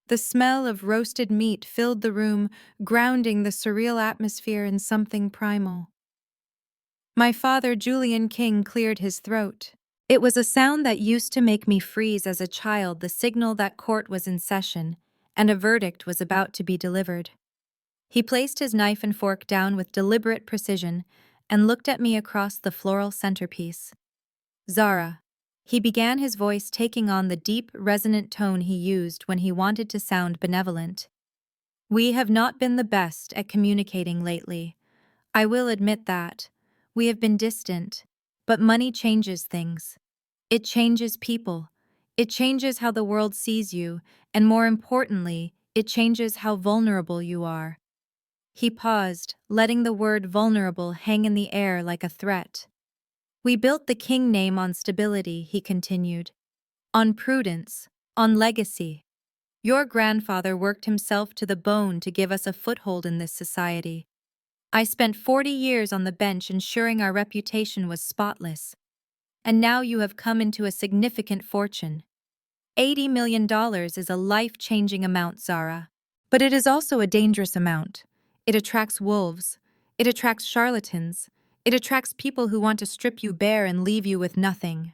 The smell of roasted meat filled the room, grounding the surreal atmosphere in something primal. My father, Julian King, cleared his throat. It was a sound that used to make me freeze as a child, the signal that court was in session, and a verdict was about to be delivered. He placed his knife and fork down with deliberate precision and looked at me across the floral centerpiece. "Zara," He began, his voice taking on the deep, resonant tone he used when he wanted to sound benevolent. We have not been the best at communicating lately. I will admit that. We have been distant. But money changes things. It changes people. It changes how the world sees you, and more importantly, it changes how vulnerable you are. He paused, letting the word vulnerable hang in the air like a threat. We built the king name on stability, he continued. On prudence, on legacy. Your grandfather worked himself to the bone to give us a foothold in this society. I spent 40 years on the bench ensuring our reputation was spotless. And now you have come into a significant fortune. $80 million is a life-changing amount, Zara. But it is also a dangerous amount. It attracts wolves. It attracts charlatans. It attracts people who want to strip you bare and leave you with nothing.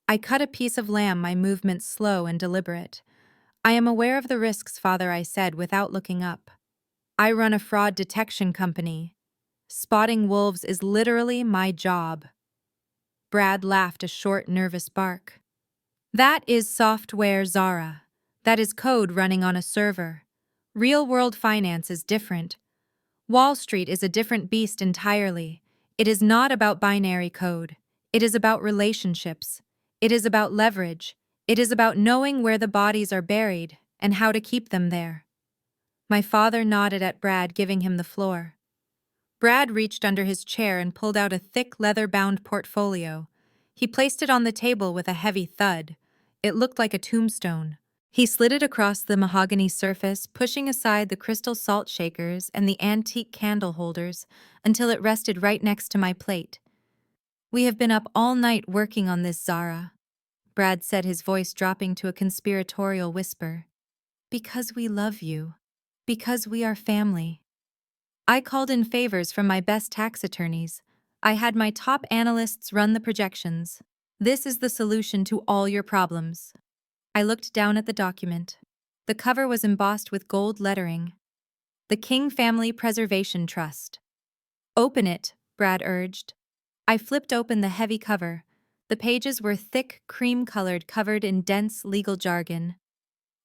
I cut a piece of lamb, my movements slow and deliberate. I am aware of the risks, Father, I said without looking up. I run a fraud detection company. Spotting wolves is literally my job. Brad laughed, a short, nervous bark. That is software, Zara. That is code running on a server. Real-world finance is different. Wall Street is a different beast entirely. It is not about binary code. It is about relationships. It is about leverage. It is about knowing where the bodies are buried and how to keep them there. My father nodded at Brad, giving him the floor. Brad reached under his chair and pulled out a thick, leather-bound portfolio. He placed it on the table with a heavy thud. It looked like a tombstone. He slid it across the mahogany surface, pushing aside the crystal salt shakers and the antique candle holders until it rested right next to my plate. We have been up all night working on this, Zara, Brad said, his voice dropping to a conspiratorial whisper. Because we love you. Because we are family. I called in favors from my best tax attorneys. I had my top analysts run the projections. This is the solution to all your problems. I looked down at the document. The cover was embossed with gold lettering. The King Family Preservation Trust. Open it, Brad urged. I flipped open the heavy cover. The pages were thick, cream-colored, covered in dense legal jargon.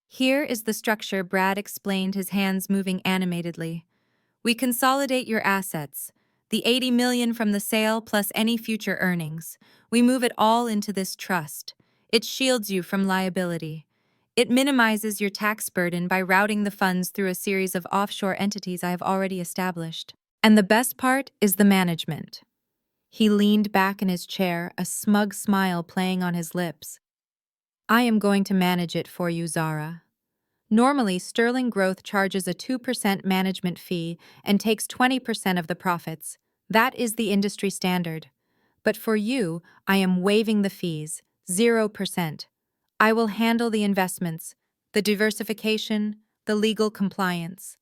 Here is the structure, Brad explained, his hands moving animatedly. We consolidate your assets, the $80 million from the sale plus any future earnings. We move it all into this trust. It shields you from liability. It minimizes your tax burden by routing the funds through a series of offshore entities I have already established. And the best part is the management. He leaned back in his chair, a smug smile playing on his lips. I am going to manage it for you, Zara. Normally, Sterling Growth charges a 2% management fee and takes 20% of the profits. That is the industry standard. But for you, I am waiving the fees, 0%. I will handle the investments, the diversification, the legal compliance.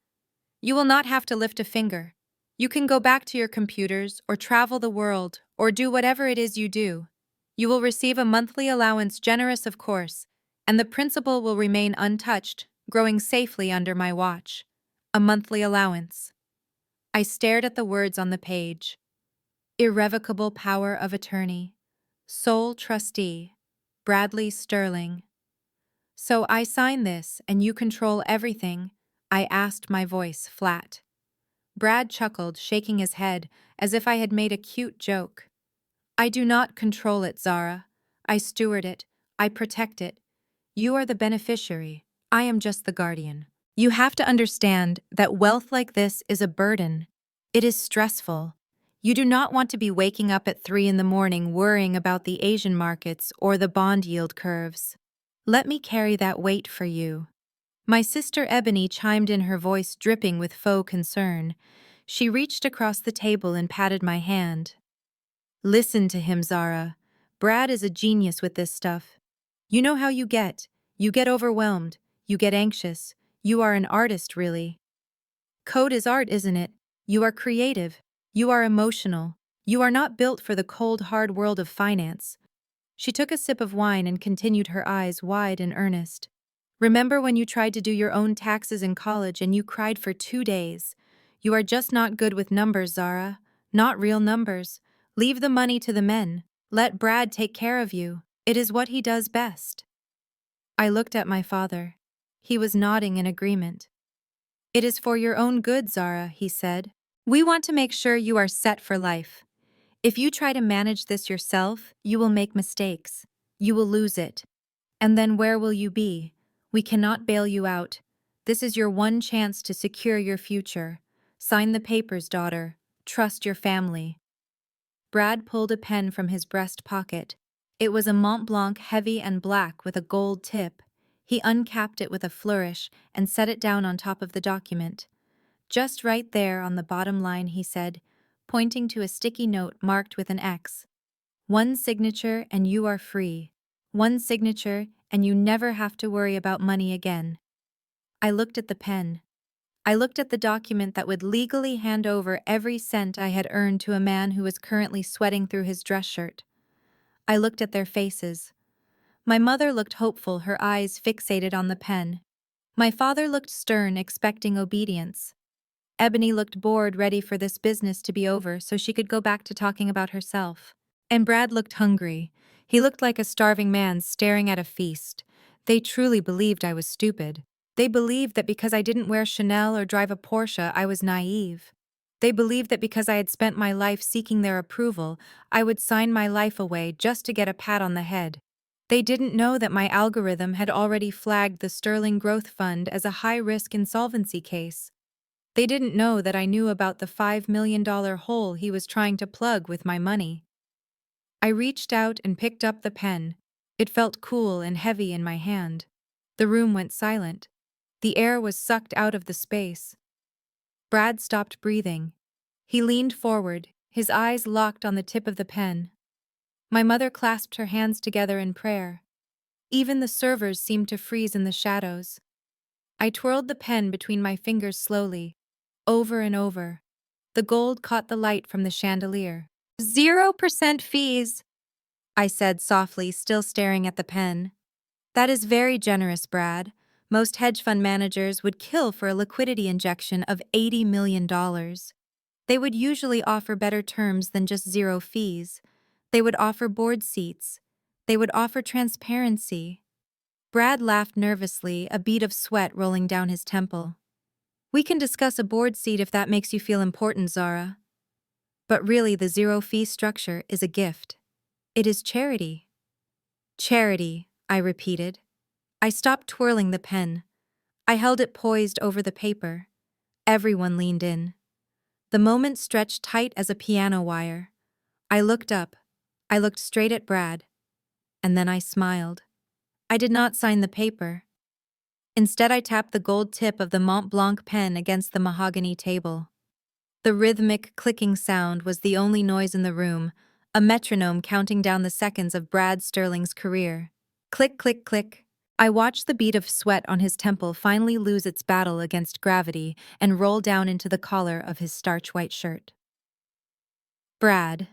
You will not have to lift a finger. You can go back to your computers or travel the world or do whatever it is you do. You will receive a monthly allowance, generous of course, and the principal will remain untouched, growing safely under my watch. A monthly allowance. I stared at the words on the page. Irrevocable power of attorney. Sole trustee. Bradley Sterling. So I sign this and you control everything? I asked, my voice flat. Brad chuckled, shaking his head, as if I had made a cute joke. I do not control it, Zara. I steward it. I protect it. You are the beneficiary. I am just the guardian. You have to understand that wealth like this is a burden. It is stressful. You do not want to be waking up at 3 in the morning worrying about the Asian markets or the bond yield curves. Let me carry that weight for you. My sister Ebony chimed in, her voice dripping with faux concern. She reached across the table and patted my hand. Listen to him, Zara. Brad is a genius with this stuff. You know how you get. You get overwhelmed. You get anxious. You are an artist, really. Code is art, isn't it? You are creative. You are emotional. You are not built for the cold, hard world of finance. She took a sip of wine and continued, her eyes wide and earnest. Remember when you tried to do your own taxes in college and you cried for 2 days? You are just not good with numbers, Zara. Not real numbers. Leave the money to the men. Let Brad take care of you. It is what he does best. I looked at my father. He was nodding in agreement. It is for your own good, Zara, he said. We want to make sure you are set for life. If you try to manage this yourself, you will make mistakes. You will lose it. And then where will you be? We cannot bail you out. This is your one chance to secure your future. Sign the papers, daughter. Trust your family. Brad pulled a pen from his breast pocket. It was a Mont Blanc heavy and black with a gold tip. He uncapped it with a flourish and set it down on top of the document. Just right there on the bottom line, he said, pointing to a sticky note marked with an X. One signature and you are free. One signature and you never have to worry about money again. I looked at the pen. I looked at the document that would legally hand over every cent I had earned to a man who was currently sweating through his dress shirt. I looked at their faces. My mother looked hopeful, her eyes fixated on the pen. My father looked stern, expecting obedience. Ebony looked bored, ready for this business to be over so she could go back to talking about herself. And Brad looked hungry. He looked like a starving man staring at a feast. They truly believed I was stupid. They believed that because I didn't wear Chanel or drive a Porsche, I was naive. They believed that because I had spent my life seeking their approval, I would sign my life away just to get a pat on the head. They didn't know that my algorithm had already flagged the Sterling Growth Fund as a high-risk insolvency case. They didn't know that I knew about the $5 million hole he was trying to plug with my money. I reached out and picked up the pen. It felt cool and heavy in my hand. The room went silent. The air was sucked out of the space. Brad stopped breathing. He leaned forward, his eyes locked on the tip of the pen. My mother clasped her hands together in prayer. Even the servers seemed to freeze in the shadows. I twirled the pen between my fingers slowly, over and over. The gold caught the light from the chandelier. 0% fees, I said softly, still staring at the pen. That is very generous, Brad. Most hedge fund managers would kill for a liquidity injection of $80 million. They would usually offer better terms than just zero fees. They would offer board seats. They would offer transparency. Brad laughed nervously, a bead of sweat rolling down his temple. We can discuss a board seat if that makes you feel important, Zara. But really, the zero-fee structure is a gift. It is charity. Charity, I repeated. I stopped twirling the pen. I held it poised over the paper. Everyone leaned in. The moment stretched tight as a piano wire. I looked up. I looked straight at Brad. And then I smiled. I did not sign the paper. Instead, I tapped the gold tip of the Mont Blanc pen against the mahogany table. The rhythmic, clicking sound was the only noise in the room, a metronome counting down the seconds of Brad Sterling's career. Click, click, click. I watched the bead of sweat on his temple finally lose its battle against gravity and roll down into the collar of his starch-white shirt. Brad.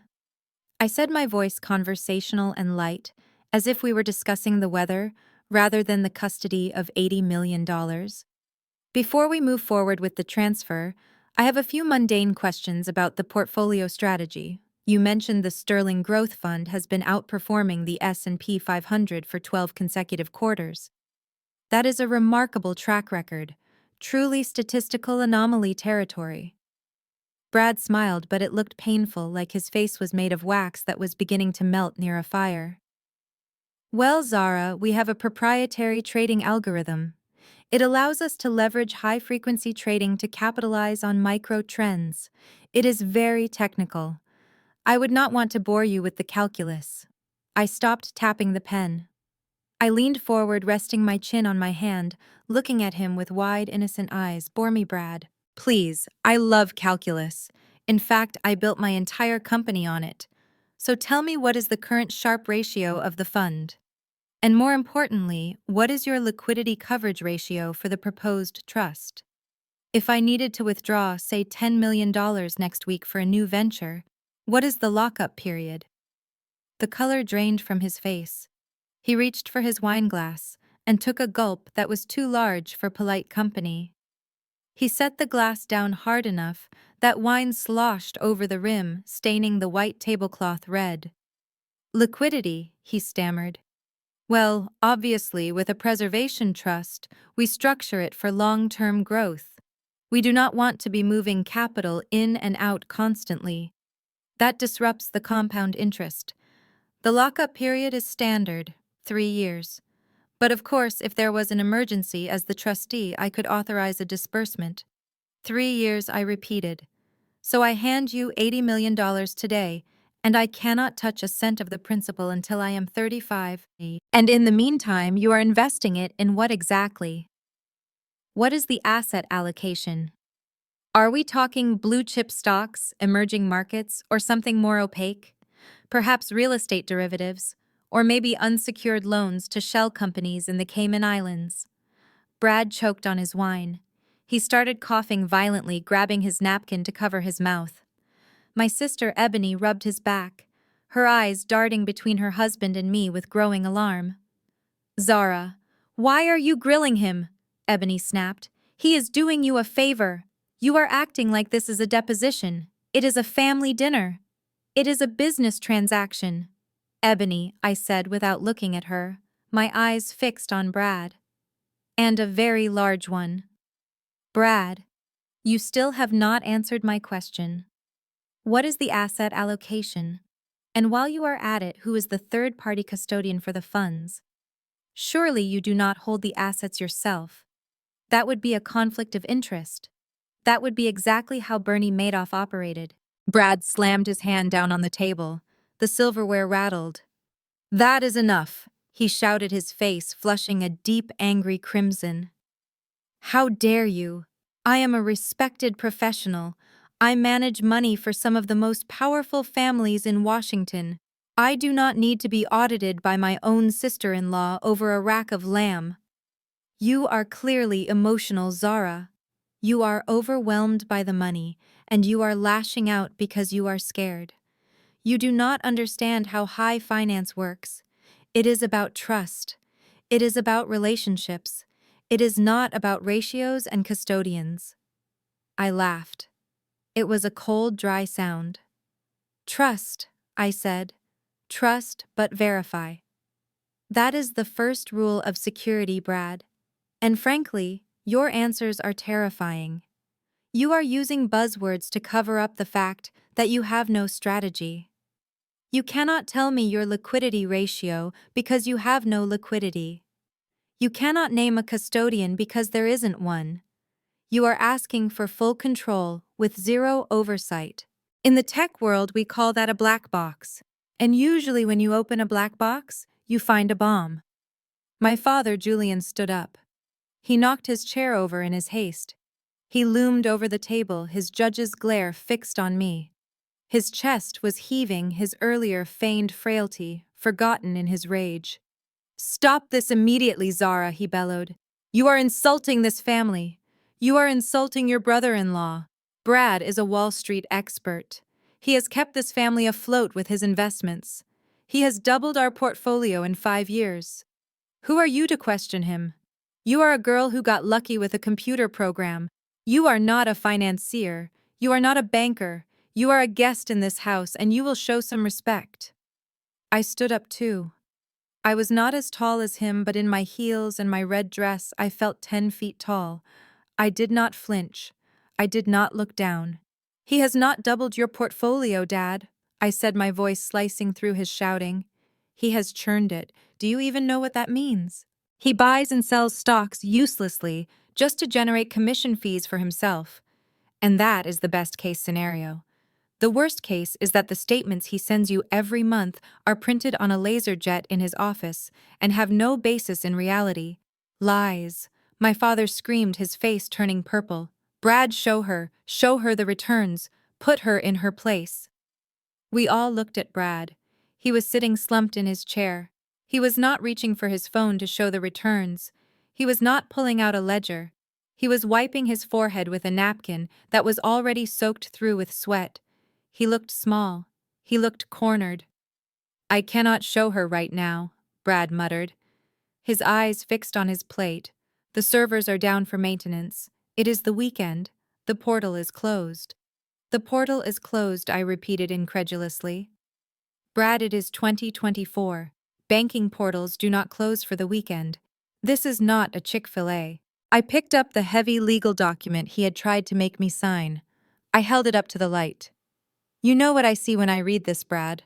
I said, my voice conversational and light, as if we were discussing the weather rather than the custody of $80 million. Before we move forward with the transfer, I have a few mundane questions about the portfolio strategy. You mentioned the Sterling Growth Fund has been outperforming the S&P 500 for 12 consecutive quarters. That is a remarkable track record, truly statistical anomaly territory. Brad smiled, but it looked painful, like his face was made of wax that was beginning to melt near a fire. Well, Zara, we have a proprietary trading algorithm. It allows us to leverage high-frequency trading to capitalize on micro-trends. It is very technical. I would not want to bore you with the calculus. I stopped tapping the pen. I leaned forward, resting my chin on my hand, looking at him with wide, innocent eyes. Bore me, Brad. Please, I love calculus. In fact, I built my entire company on it. So tell me, what is the current Sharpe ratio of the fund? And more importantly, what is your liquidity coverage ratio for the proposed trust? If I needed to withdraw, say, $10 million next week for a new venture, what is the lockup period? The color drained from his face. He reached for his wine glass and took a gulp that was too large for polite company. He set the glass down hard enough that wine sloshed over the rim, staining the white tablecloth red. Liquidity, he stammered. Well, obviously, with a preservation trust, we structure it for long-term growth. We do not want to be moving capital in and out constantly. That disrupts the compound interest. The lockup period is standard, 3 years. But of course, if there was an emergency as the trustee, I could authorize a disbursement. 3 years, I repeated. So I hand you $80 million today, and I cannot touch a cent of the principal until I am 35. And in the meantime, you are investing it in what exactly? What is the asset allocation? Are we talking blue chip stocks, emerging markets, or something more opaque? Perhaps real estate derivatives, or maybe unsecured loans to shell companies in the Cayman Islands. Brad choked on his wine. He started coughing violently, grabbing his napkin to cover his mouth. My sister Ebony rubbed his back, her eyes darting between her husband and me with growing alarm. Zara, why are you grilling him? Ebony snapped. He is doing you a favor. You are acting like this is a deposition. It is a family dinner. It is a business transaction. Ebony, I said without looking at her, my eyes fixed on Brad. And a very large one. Brad, you still have not answered my question. What is the asset allocation? And while you are at it, who is the third-party custodian for the funds? Surely you do not hold the assets yourself. That would be a conflict of interest. That would be exactly how Bernie Madoff operated. Brad slammed his hand down on the table. The silverware rattled. That is enough, he shouted, his face flushing a deep, angry crimson. How dare you? I am a respected professional. I manage money for some of the most powerful families in Washington. I do not need to be audited by my own sister-in-law over a rack of lamb. You are clearly emotional, Zara. You are overwhelmed by the money, and you are lashing out because you are scared. You do not understand how high finance works. It is about trust. It is about relationships. It is not about ratios and custodians. I laughed. It was a cold, dry sound. Trust, I said. Trust but verify. That is the first rule of security, Brad. And frankly, your answers are terrifying. You are using buzzwords to cover up the fact that you have no strategy. You cannot tell me your liquidity ratio because you have no liquidity. You cannot name a custodian because there isn't one. You are asking for full control with zero oversight. In the tech world, we call that a black box. And usually when you open a black box, you find a bomb. My father, Julian, stood up. He knocked his chair over in his haste. He loomed over the table, his judge's glare fixed on me. His chest was heaving, his earlier feigned frailty forgotten in his rage. Stop this immediately, Zara, he bellowed. You are insulting this family. You are insulting your brother-in-law. Brad is a Wall Street expert. He has kept this family afloat with his investments. He has doubled our portfolio in 5 years. Who are you to question him? You are a girl who got lucky with a computer program. You are not a financier. You are not a banker. You are a guest in this house, and you will show some respect. I stood up too. I was not as tall as him, but in my heels and my red dress, I felt 10 feet tall. I did not flinch. I did not look down. He has not doubled your portfolio, Dad, I said, my voice slicing through his shouting. He has churned it. Do you even know what that means? He buys and sells stocks uselessly just to generate commission fees for himself. And that is the best case scenario. The worst case is that the statements he sends you every month are printed on a laser jet in his office and have no basis in reality. Lies. My father screamed, his face turning purple. Brad, show her the returns, put her in her place. We all looked at Brad. He was sitting slumped in his chair. He was not reaching for his phone to show the returns. He was not pulling out a ledger. He was wiping his forehead with a napkin that was already soaked through with sweat. He looked small. He looked cornered. I cannot show her right now, Brad muttered. His eyes fixed on his plate. The servers are down for maintenance. It is the weekend. The portal is closed. The portal is closed, I repeated incredulously. Brad, it is 2024. Banking portals do not close for the weekend. This is not a Chick-fil-A. I picked up the heavy legal document he had tried to make me sign. I held it up to the light. You know what I see when I read this, Brad.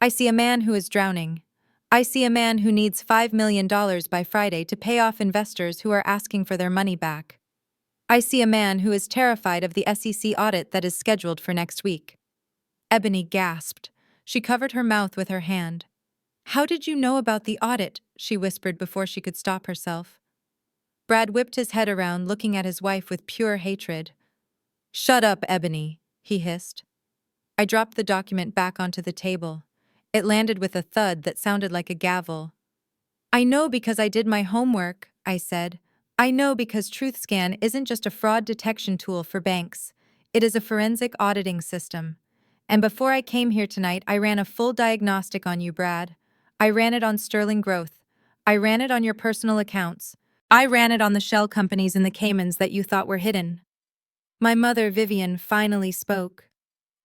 I see a man who is drowning. I see a man who needs $5 million by Friday to pay off investors who are asking for their money back. I see a man who is terrified of the SEC audit that is scheduled for next week. Ebony gasped. She covered her mouth with her hand. How did you know about the audit? She whispered before she could stop herself. Brad whipped his head around, looking at his wife with pure hatred. Shut up, Ebony, he hissed. I dropped the document back onto the table. It landed with a thud that sounded like a gavel. I know because I did my homework, I said. I know because TruthScan isn't just a fraud detection tool for banks. It is a forensic auditing system. And before I came here tonight, I ran a full diagnostic on you, Brad. I ran it on Sterling Growth. I ran it on your personal accounts. I ran it on the shell companies in the Caymans that you thought were hidden. My mother, Vivian, finally spoke.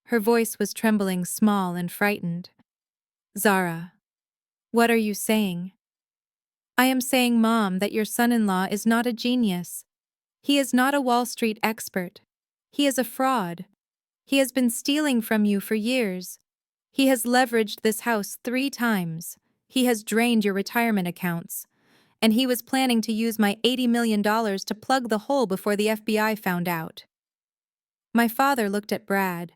Her voice was trembling, small and frightened. Zara, what are you saying? I am saying, Mom, that your son-in-law is not a genius. He is not a Wall Street expert. He is a fraud. He has been stealing from you for years. He has leveraged this house 3 times. He has drained your retirement accounts. And he was planning to use my $80 million to plug the hole before the FBI found out. My father looked at Brad.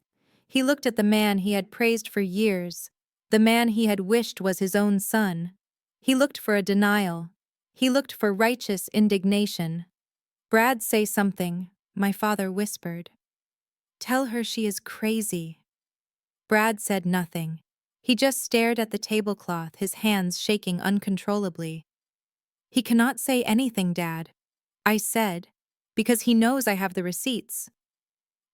He looked at the man he had praised for years, the man he had wished was his own son. He looked for a denial. He looked for righteous indignation. Brad, say something, my father whispered. Tell her she is crazy. Brad said nothing. He just stared at the tablecloth, his hands shaking uncontrollably. He cannot say anything, Dad, I said, because he knows I have the receipts.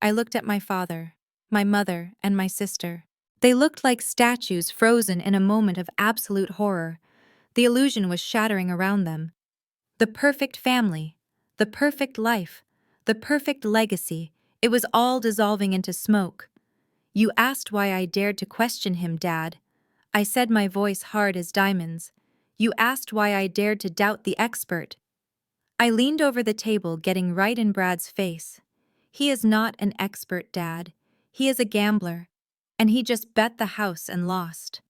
I looked at my father, my mother, and my sister. They looked like statues frozen in a moment of absolute horror. The illusion was shattering around them. The perfect family, the perfect life, the perfect legacy, it was all dissolving into smoke. You asked why I dared to question him, Dad. I said, my voice hard as diamonds. You asked why I dared to doubt the expert. I leaned over the table, getting right in Brad's face. He is not an expert, Dad. He is a gambler. And he just bet the house and lost.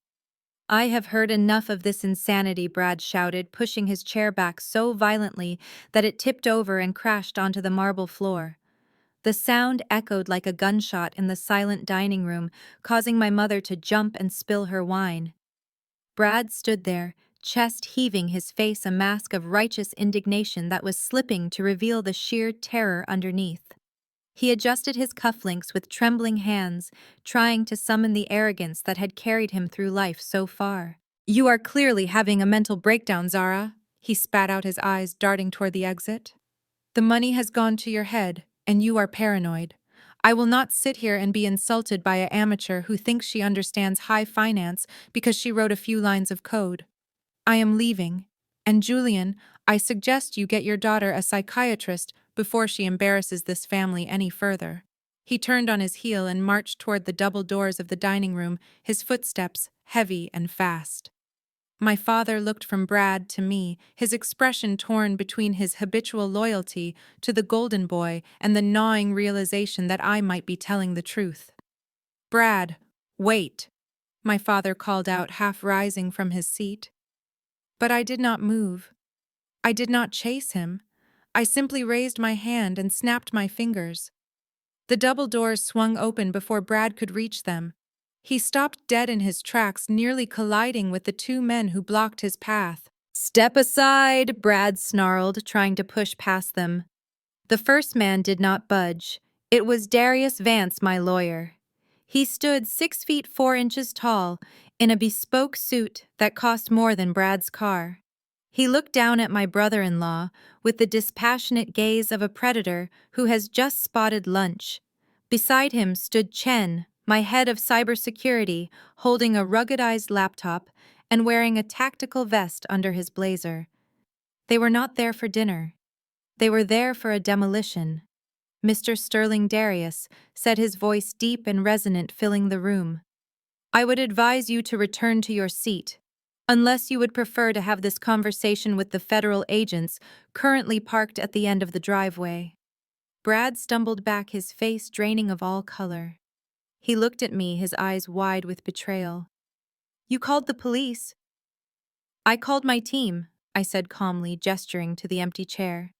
I have heard enough of this insanity, Brad shouted, pushing his chair back so violently that it tipped over and crashed onto the marble floor. The sound echoed like a gunshot in the silent dining room, causing my mother to jump and spill her wine. Brad stood there, chest heaving, his face a mask of righteous indignation that was slipping to reveal the sheer terror underneath. He adjusted his cufflinks with trembling hands, trying to summon the arrogance that had carried him through life so far. You are clearly having a mental breakdown, Zara, he spat out, his eyes darting toward the exit. The money has gone to your head, and you are paranoid. I will not sit here and be insulted by an amateur who thinks she understands high finance because she wrote a few lines of code. I am leaving. And Julian, I suggest you get your daughter a psychiatrist before she embarrasses this family any further. He turned on his heel and marched toward the double doors of the dining room, his footsteps heavy and fast. My father looked from Brad to me, his expression torn between his habitual loyalty to the golden boy and the gnawing realization that I might be telling the truth. Brad, wait, my father called out, half rising from his seat. But I did not move. I did not chase him. I simply raised my hand and snapped my fingers. The double doors swung open before Brad could reach them. He stopped dead in his tracks, nearly colliding with the 2 men who blocked his path. Step aside, Brad snarled, trying to push past them. The first man did not budge. It was Darius Vance, my lawyer. He stood 6 feet 4 inches tall, in a bespoke suit that cost more than Brad's car. He looked down at my brother-in-law with the dispassionate gaze of a predator who has just spotted lunch. Beside him stood Chen, my head of cybersecurity, holding a ruggedized laptop and wearing a tactical vest under his blazer. They were not there for dinner. They were there for a demolition. Mr. Sterling Darius said, his voice deep and resonant, filling the room. I would advise you to return to your seat, unless you would prefer to have this conversation with the federal agents currently parked at the end of the driveway. Brad stumbled back, his face draining of all color. He looked at me, his eyes wide with betrayal. You called the police? I called my team, I said calmly, gesturing to the empty chair.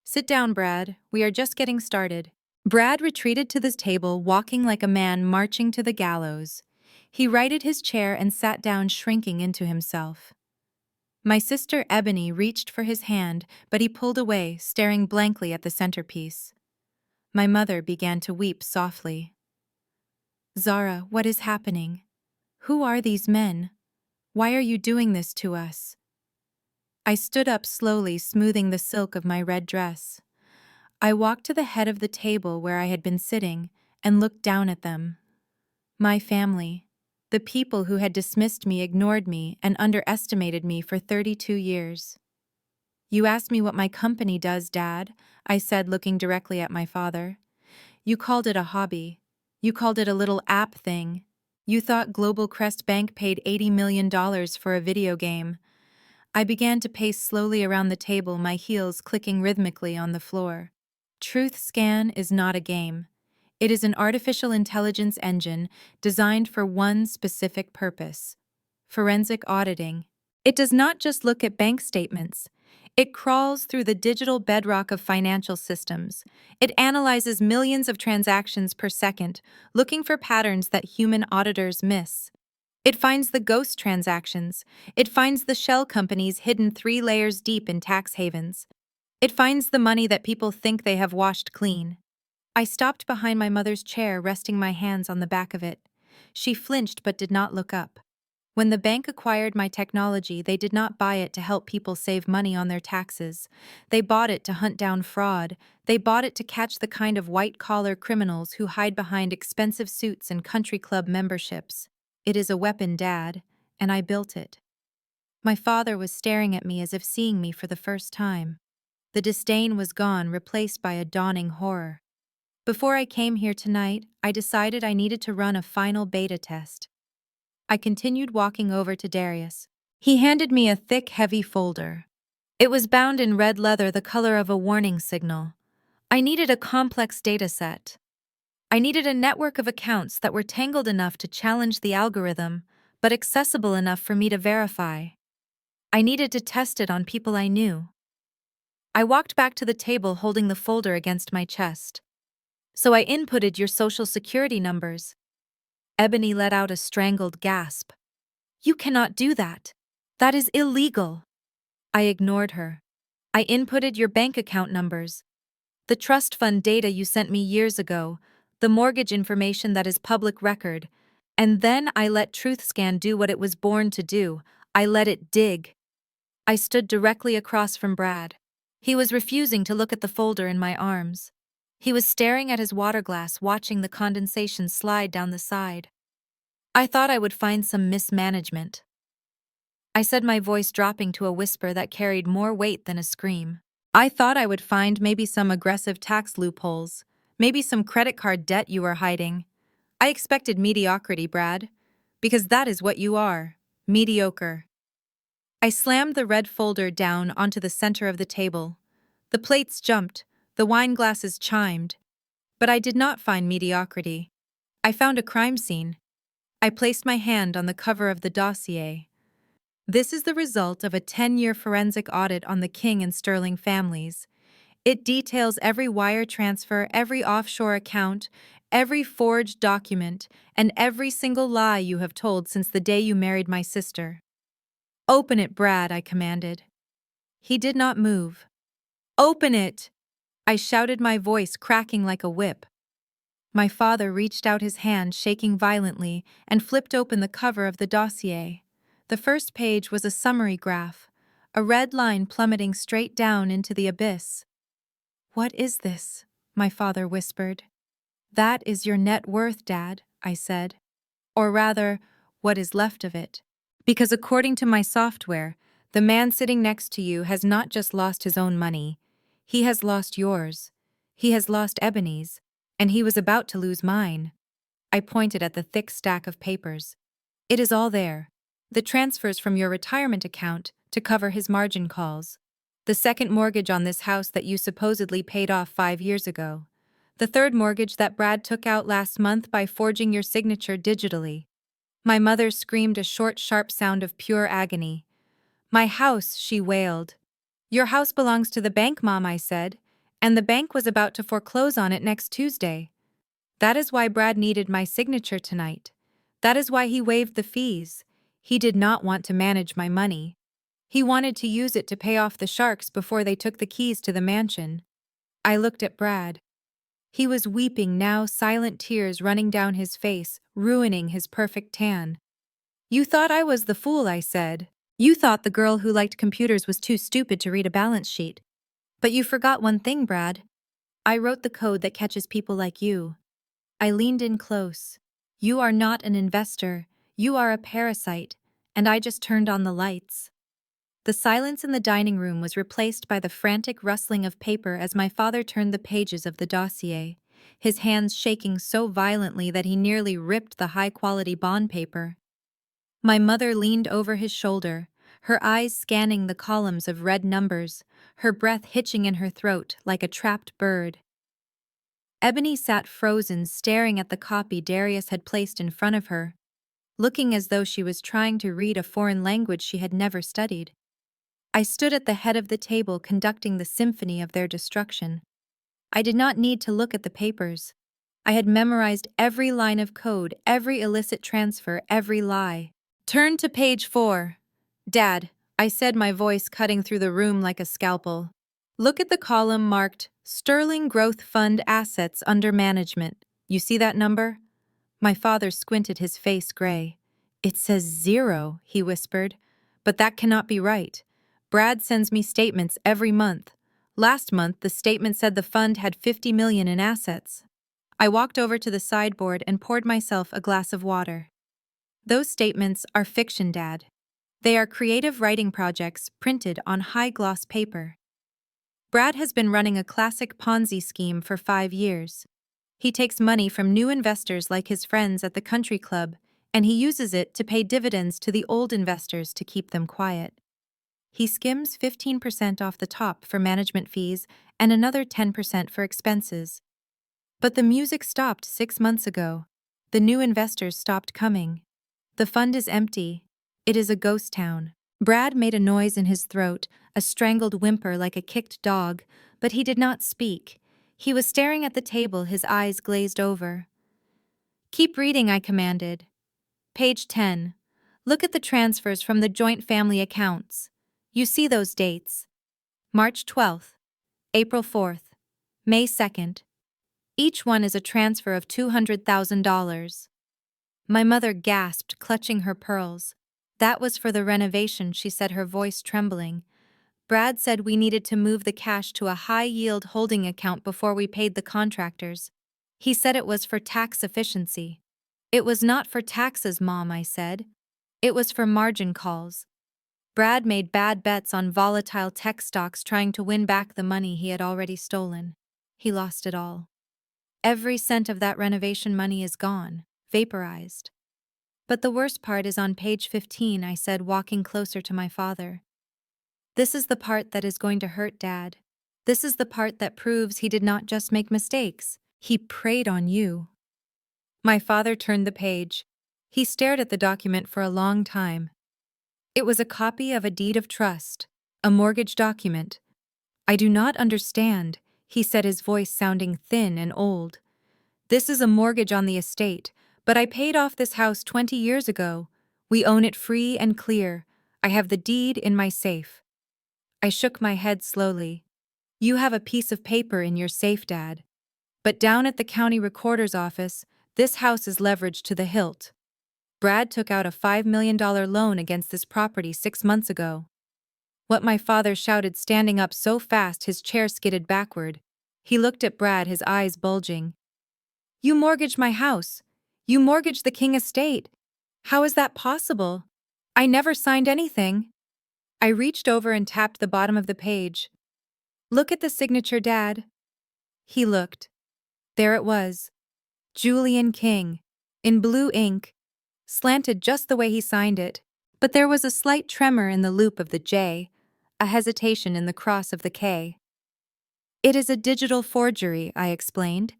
Sit down, Brad. We are just getting started. Brad retreated to the table, walking like a man marching to the gallows. He righted his chair and sat down, shrinking into himself. My sister Ebony reached for his hand, but he pulled away, staring blankly at the centerpiece. My mother began to weep softly. Zara, what is happening? Who are these men? Why are you doing this to us? I stood up slowly, smoothing the silk of my red dress. I walked to the head of the table where I had been sitting and looked down at them. My family, the people who had dismissed me, ignored me, and underestimated me for 32 years. You asked me what my company does, Dad, I said, looking directly at my father. You called it a hobby. You called it a little app thing. You thought Global Crest Bank paid $80 million for a video game. I began to pace slowly around the table, my heels clicking rhythmically on the floor. TruthScan is not a game. It is an artificial intelligence engine designed for one specific purpose: forensic auditing. It does not just look at bank statements. It crawls through the digital bedrock of financial systems. It analyzes millions of transactions per second, looking for patterns that human auditors miss. It finds the ghost transactions. It finds the shell companies hidden 3 layers deep in tax havens. It finds the money that people think they have washed clean. I stopped behind my mother's chair, resting my hands on the back of it. She flinched but did not look up. When the bank acquired my technology, they did not buy it to help people save money on their taxes. They bought it to hunt down fraud. They bought it to catch the kind of white-collar criminals who hide behind expensive suits and country club memberships. It is a weapon, Dad, and I built it. My father was staring at me as if seeing me for the first time. The disdain was gone, replaced by a dawning horror. Before I came here tonight, I decided I needed to run a final beta test. I continued walking over to Darius. He handed me a thick, heavy folder. It was bound in red leather, the color of a warning signal. I needed a complex data set. I needed a network of accounts that were tangled enough to challenge the algorithm, but accessible enough for me to verify. I needed to test it on people I knew. I walked back to the table, holding the folder against my chest. So I inputted your social security numbers. Ebony let out a strangled gasp. You cannot do that. That is illegal. I ignored her. I inputted your bank account numbers, the trust fund data you sent me years ago, the mortgage information that is public record, and then I let TruthScan do what it was born to do. I let it dig. I stood directly across from Brad. He was refusing to look at the folder in my arms. He was staring at his water glass, watching the condensation slide down the side. I thought I would find some mismanagement. I said, my voice dropping to a whisper that carried more weight than a scream. I thought I would find maybe some aggressive tax loopholes, maybe some credit card debt you were hiding. I expected mediocrity, Brad, because that is what you are, mediocre. I slammed the red folder down onto the center of the table. The plates jumped, the wine glasses chimed. But I did not find mediocrity. I found a crime scene. I placed my hand on the cover of the dossier. This is the result of a 10-year forensic audit on the King and Sterling families. It details every wire transfer, every offshore account, every forged document, and every single lie you have told since the day you married my sister. Open it, Brad, I commanded. He did not move. Open it! I shouted, my voice cracking like a whip. My father reached out his hand, shaking violently, and flipped open the cover of the dossier. The first page was a summary graph, a red line plummeting straight down into the abyss. What is this? My father whispered. That is your net worth, Dad, I said. Or rather, what is left of it. Because according to my software, the man sitting next to you has not just lost his own money, he has lost yours. He has lost Ebony's, and he was about to lose mine. I pointed at the thick stack of papers. It is all there. The transfers from your retirement account to cover his margin calls. The second mortgage on this house that you supposedly paid off 5 years ago. The third mortgage that Brad took out last month by forging your signature digitally. My mother screamed a short, sharp sound of pure agony. My house, she wailed. Your house belongs to the bank, Mom, I said, and the bank was about to foreclose on it next Tuesday. That is why Brad needed my signature tonight. That is why he waived the fees. He did not want to manage my money. He wanted to use it to pay off the sharks before they took the keys to the mansion. I looked at Brad. He was weeping now, silent tears running down his face, ruining his perfect tan. You thought I was the fool, I said. You thought the girl who liked computers was too stupid to read a balance sheet. But you forgot one thing, Brad. I wrote the code that catches people like you. I leaned in close. You are not an investor, you are a parasite, and I just turned on the lights. The silence in the dining room was replaced by the frantic rustling of paper as my father turned the pages of the dossier, his hands shaking so violently that he nearly ripped the high-quality bond paper. My mother leaned over his shoulder, her eyes scanning the columns of red numbers, her breath hitching in her throat like a trapped bird. Ebony sat frozen, staring at the copy Darius had placed in front of her, looking as though she was trying to read a foreign language she had never studied. I stood at the head of the table conducting the symphony of their destruction. I did not need to look at the papers. I had memorized every line of code, every illicit transfer, every lie. Turn to page 4. Dad, I said, my voice cutting through the room like a scalpel. Look at the column marked Sterling Growth Fund Assets Under Management. You see that number? My father squinted, his face gray. It says 0, he whispered. But that cannot be right. Brad sends me statements every month. Last month, the statement said the fund had $50 million in assets. I walked over to the sideboard and poured myself a glass of water. Those statements are fiction, Dad. They are creative writing projects printed on high-gloss paper. Brad has been running a classic Ponzi scheme for 5 years. He takes money from new investors like his friends at the country club, and he uses it to pay dividends to the old investors to keep them quiet. He skims 15% off the top for management fees and another 10% for expenses. But the music stopped 6 months ago. The new investors stopped coming. The fund is empty. It is a ghost town. Brad made a noise in his throat, a strangled whimper like a kicked dog, but he did not speak. He was staring at the table, his eyes glazed over. Keep reading, I commanded. Page 10. Look at the transfers from the joint family accounts. You see those dates. March 12th, April 4th, May 2nd. Each one is a transfer of $200,000. My mother gasped, clutching her pearls. That was for the renovation, she said, her voice trembling. Brad said we needed to move the cash to a high-yield holding account before we paid the contractors. He said it was for tax efficiency. It was not for taxes, Mom, I said. It was for margin calls. Brad made bad bets on volatile tech stocks trying to win back the money he had already stolen. He lost it all. Every cent of that renovation money is gone, vaporized. But the worst part is on page 15, I said, walking closer to my father. This is the part that is going to hurt, Dad. This is the part that proves he did not just make mistakes. He preyed on you. My father turned the page. He stared at the document for a long time. It was a copy of a deed of trust, a mortgage document. I do not understand, he said, his voice sounding thin and old. This is a mortgage on the estate, but I paid off this house 20 years ago. We own it free and clear. I have the deed in my safe. I shook my head slowly. You have a piece of paper in your safe, Dad. But down at the county recorder's office, this house is leveraged to the hilt. Brad took out a $5 million loan against this property 6 months ago. What my father shouted, standing up so fast his chair skidded backward. He looked at Brad, his eyes bulging. You mortgaged my house. You mortgaged the King estate. How is that possible? I never signed anything. I reached over and tapped the bottom of the page. Look at the signature, Dad. He looked. There it was. Julian King. In blue ink. slanted just the way he signed it, but there was a slight tremor in the loop of the J, a hesitation in the cross of the K. "It is a digital forgery," I explained.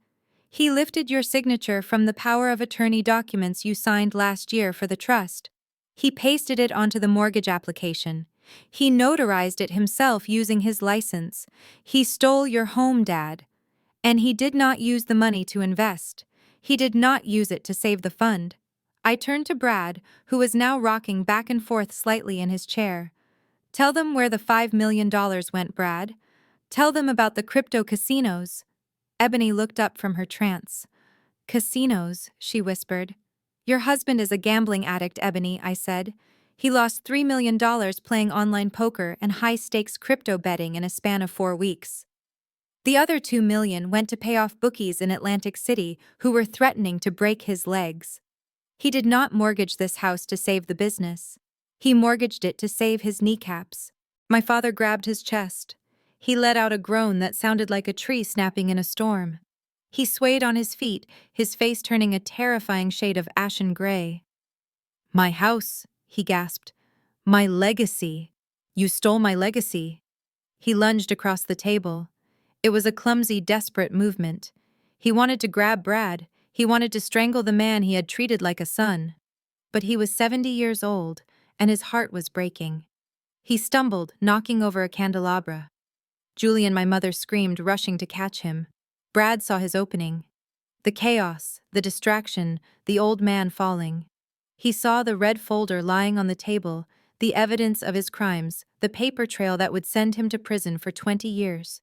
"He lifted your signature from the power of attorney documents you signed last year for the trust. He pasted it onto the mortgage application. He notarized it himself using his license. He stole your home, Dad. And he did not use the money to invest. He did not use it to save the fund." I turned to Brad, who was now rocking back and forth slightly in his chair. "Tell them where the $5 million went, Brad. Tell them about the crypto casinos." Ebony looked up from her trance. "Casinos," she whispered. "Your husband is a gambling addict, Ebony," I said. "He lost $3 million playing online poker and high-stakes crypto betting in a span of 4 weeks. The other $2 million went to pay off bookies in Atlantic City who were threatening to break his legs. He did not mortgage this house to save the business. He mortgaged it to save his kneecaps." My father grabbed his chest. He let out a groan that sounded like a tree snapping in a storm. He swayed on his feet, his face turning a terrifying shade of ashen gray. "My house," he gasped. "My legacy. You stole my legacy." He lunged across the table. It was a clumsy, desperate movement. He wanted to grab Brad. He wanted to strangle the man he had treated like a son. But he was 70 years old, and his heart was breaking. He stumbled, knocking over a candelabra. Julie and my mother screamed, rushing to catch him. Brad saw his opening. The chaos, the distraction, the old man falling. He saw the red folder lying on the table, the evidence of his crimes, the paper trail that would send him to prison for 20 years.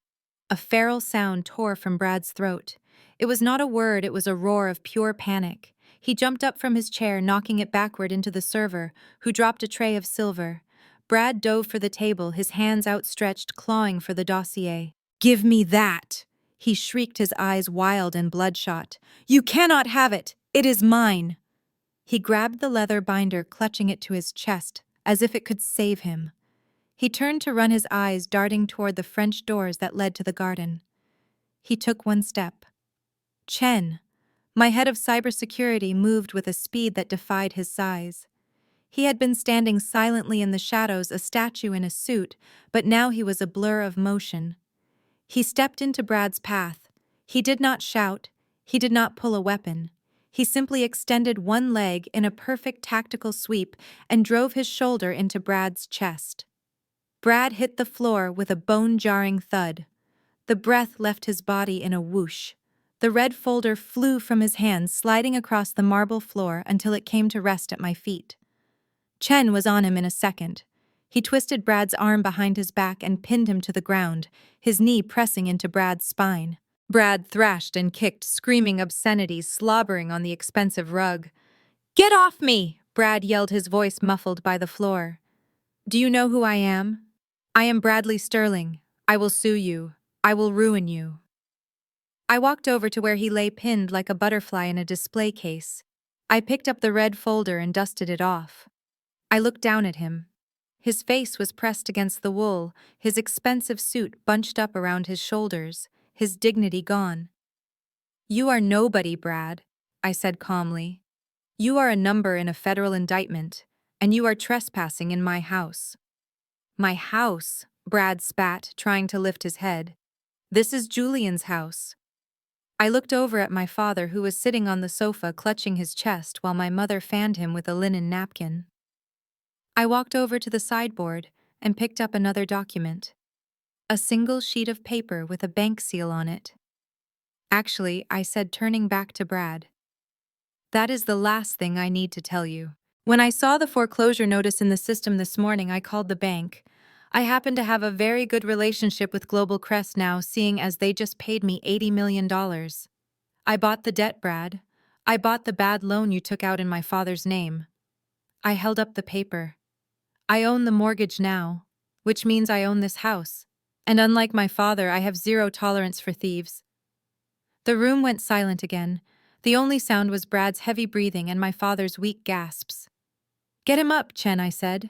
A feral sound tore from Brad's throat. It was not a word, it was a roar of pure panic. He jumped up from his chair, knocking it backward into the server, who dropped a tray of silver. Brad dove for the table, his hands outstretched, clawing for the dossier. "Give me that!" he shrieked, his eyes wild and bloodshot. "You cannot have it! It is mine!" He grabbed the leather binder, clutching it to his chest, as if it could save him. He turned to run, his eyes darting toward the French doors that led to the garden. He took one step. Chen, my head of cybersecurity, moved with a speed that defied his size. He had been standing silently in the shadows, a statue in a suit, but now he was a blur of motion. He stepped into Brad's path. He did not shout. He did not pull a weapon. He simply extended one leg in a perfect tactical sweep and drove his shoulder into Brad's chest. Brad hit the floor with a bone-jarring thud. The breath left his body in a whoosh. The red folder flew from his hands, sliding across the marble floor until it came to rest at my feet. Chen was on him in a second. He twisted Brad's arm behind his back and pinned him to the ground, his knee pressing into Brad's spine. Brad thrashed and kicked, screaming obscenities, slobbering on the expensive rug. "Get off me!" Brad yelled, his voice muffled by the floor. "Do you know who I am? I am Bradley Sterling. I will sue you. I will ruin you." I walked over to where he lay pinned like a butterfly in a display case. I picked up the red folder and dusted it off. I looked down at him. His face was pressed against the wool, his expensive suit bunched up around his shoulders, his dignity gone. "You are nobody, Brad," I said calmly. "You are a number in a federal indictment, and you are trespassing in my house." "My house," Brad spat, trying to lift his head. "This is Julian's house." I looked over at my father, who was sitting on the sofa clutching his chest while my mother fanned him with a linen napkin. I walked over to the sideboard and picked up another document. A single sheet of paper with a bank seal on it. "Actually," I said, turning back to Brad, "that is the last thing I need to tell you. When I saw the foreclosure notice in the system this morning, I called the bank. I happen to have a very good relationship with Global Crest now, seeing as they just paid me $80 million. I bought the debt, Brad. I bought the bad loan you took out in my father's name." I held up the paper. "I own the mortgage now, which means I own this house. And unlike my father, I have zero tolerance for thieves." The room went silent again. The only sound was Brad's heavy breathing and my father's weak gasps. "Get him up, Chen," I said.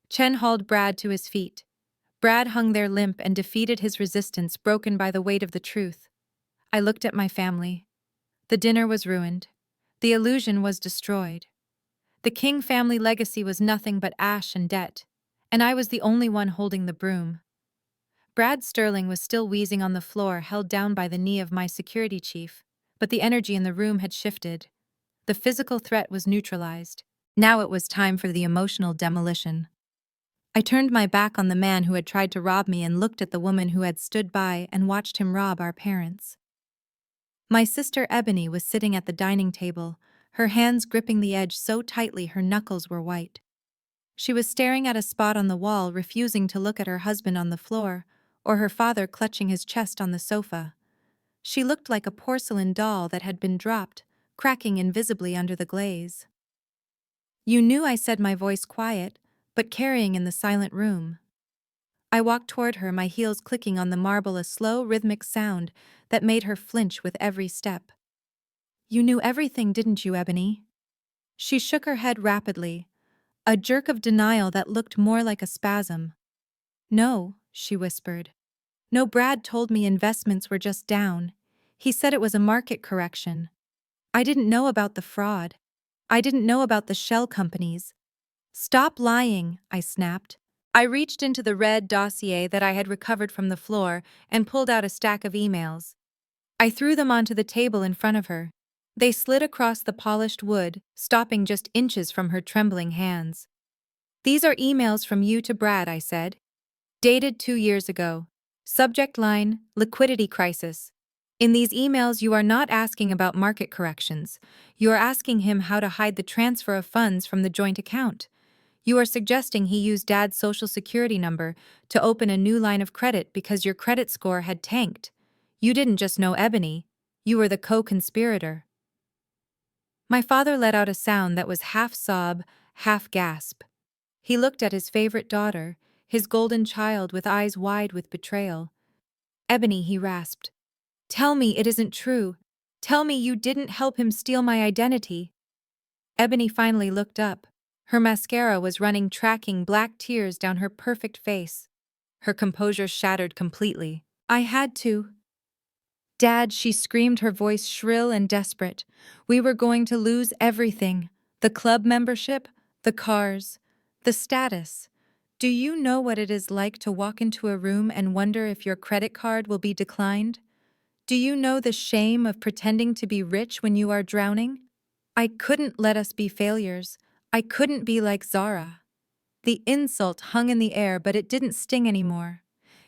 Chen hauled Brad to his feet. Brad hung there limp and defeated, his resistance broken by the weight of the truth. I looked at my family. The dinner was ruined. The illusion was destroyed. The King family legacy was nothing but ash and debt, and I was the only one holding the broom. Brad Sterling was still wheezing on the floor, held down by the knee of my security chief, but the energy in the room had shifted. The physical threat was neutralized. Now it was time for the emotional demolition. I turned my back on the man who had tried to rob me and looked at the woman who had stood by and watched him rob our parents. My sister Ebony was sitting at the dining table, her hands gripping the edge so tightly her knuckles were white. She was staring at a spot on the wall, refusing to look at her husband on the floor, or her father clutching his chest on the sofa. She looked like a porcelain doll that had been dropped, cracking invisibly under the glaze. You knew, I said, my voice quiet, but carrying in the silent room. I walked toward her, my heels clicking on the marble, a slow, rhythmic sound that made her flinch with every step. You knew everything, didn't you, Ebony? She shook her head rapidly, a jerk of denial that looked more like a spasm. No, she whispered. No, Brad told me investments were just down. He said it was a market correction. I didn't know about the fraud. I didn't know about the shell companies. Stop lying, I snapped. I reached into the red dossier that I had recovered from the floor and pulled out a stack of emails. I threw them onto the table in front of her. They slid across the polished wood, stopping just inches from her trembling hands. These are emails from you to Brad, I said. Dated 2 years ago. Subject line, liquidity crisis. In these emails, you are not asking about market corrections. You are asking him how to hide the transfer of funds from the joint account. You are suggesting he used Dad's social security number to open a new line of credit because your credit score had tanked. You didn't just know Ebony. You were the co-conspirator. My father let out a sound that was half sob, half gasp. He looked at his favorite daughter, his golden child with eyes wide with betrayal. Ebony, he rasped. Tell me it isn't true. Tell me you didn't help him steal my identity. Ebony finally looked up. Her mascara was running, tracking black tears down her perfect face. Her composure shattered completely. I had to. Dad, she screamed, her voice shrill and desperate. We were going to lose everything. The club membership, the cars, the status. Do you know what it is like to walk into a room and wonder if your credit card will be declined? Do you know the shame of pretending to be rich when you are drowning? I couldn't let us be failures. I couldn't be like Zara. The insult hung in the air, but it didn't sting anymore.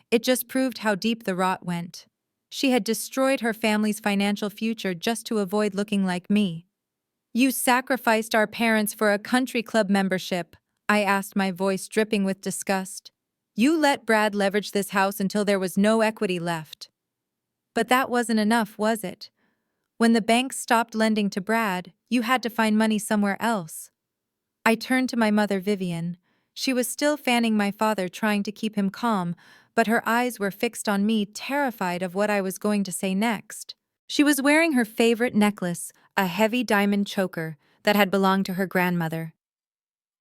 It just proved how deep the rot went. She had destroyed her family's financial future just to avoid looking like me. You sacrificed our parents for a country club membership, I asked, my voice dripping with disgust. You let Brad leverage this house until there was no equity left. But that wasn't enough, was it? When the banks stopped lending to Brad, you had to find money somewhere else. I turned to my mother, Vivian. She was still fanning my father, trying to keep him calm, but her eyes were fixed on me, terrified of what I was going to say next. She was wearing her favorite necklace, a heavy diamond choker that had belonged to her grandmother.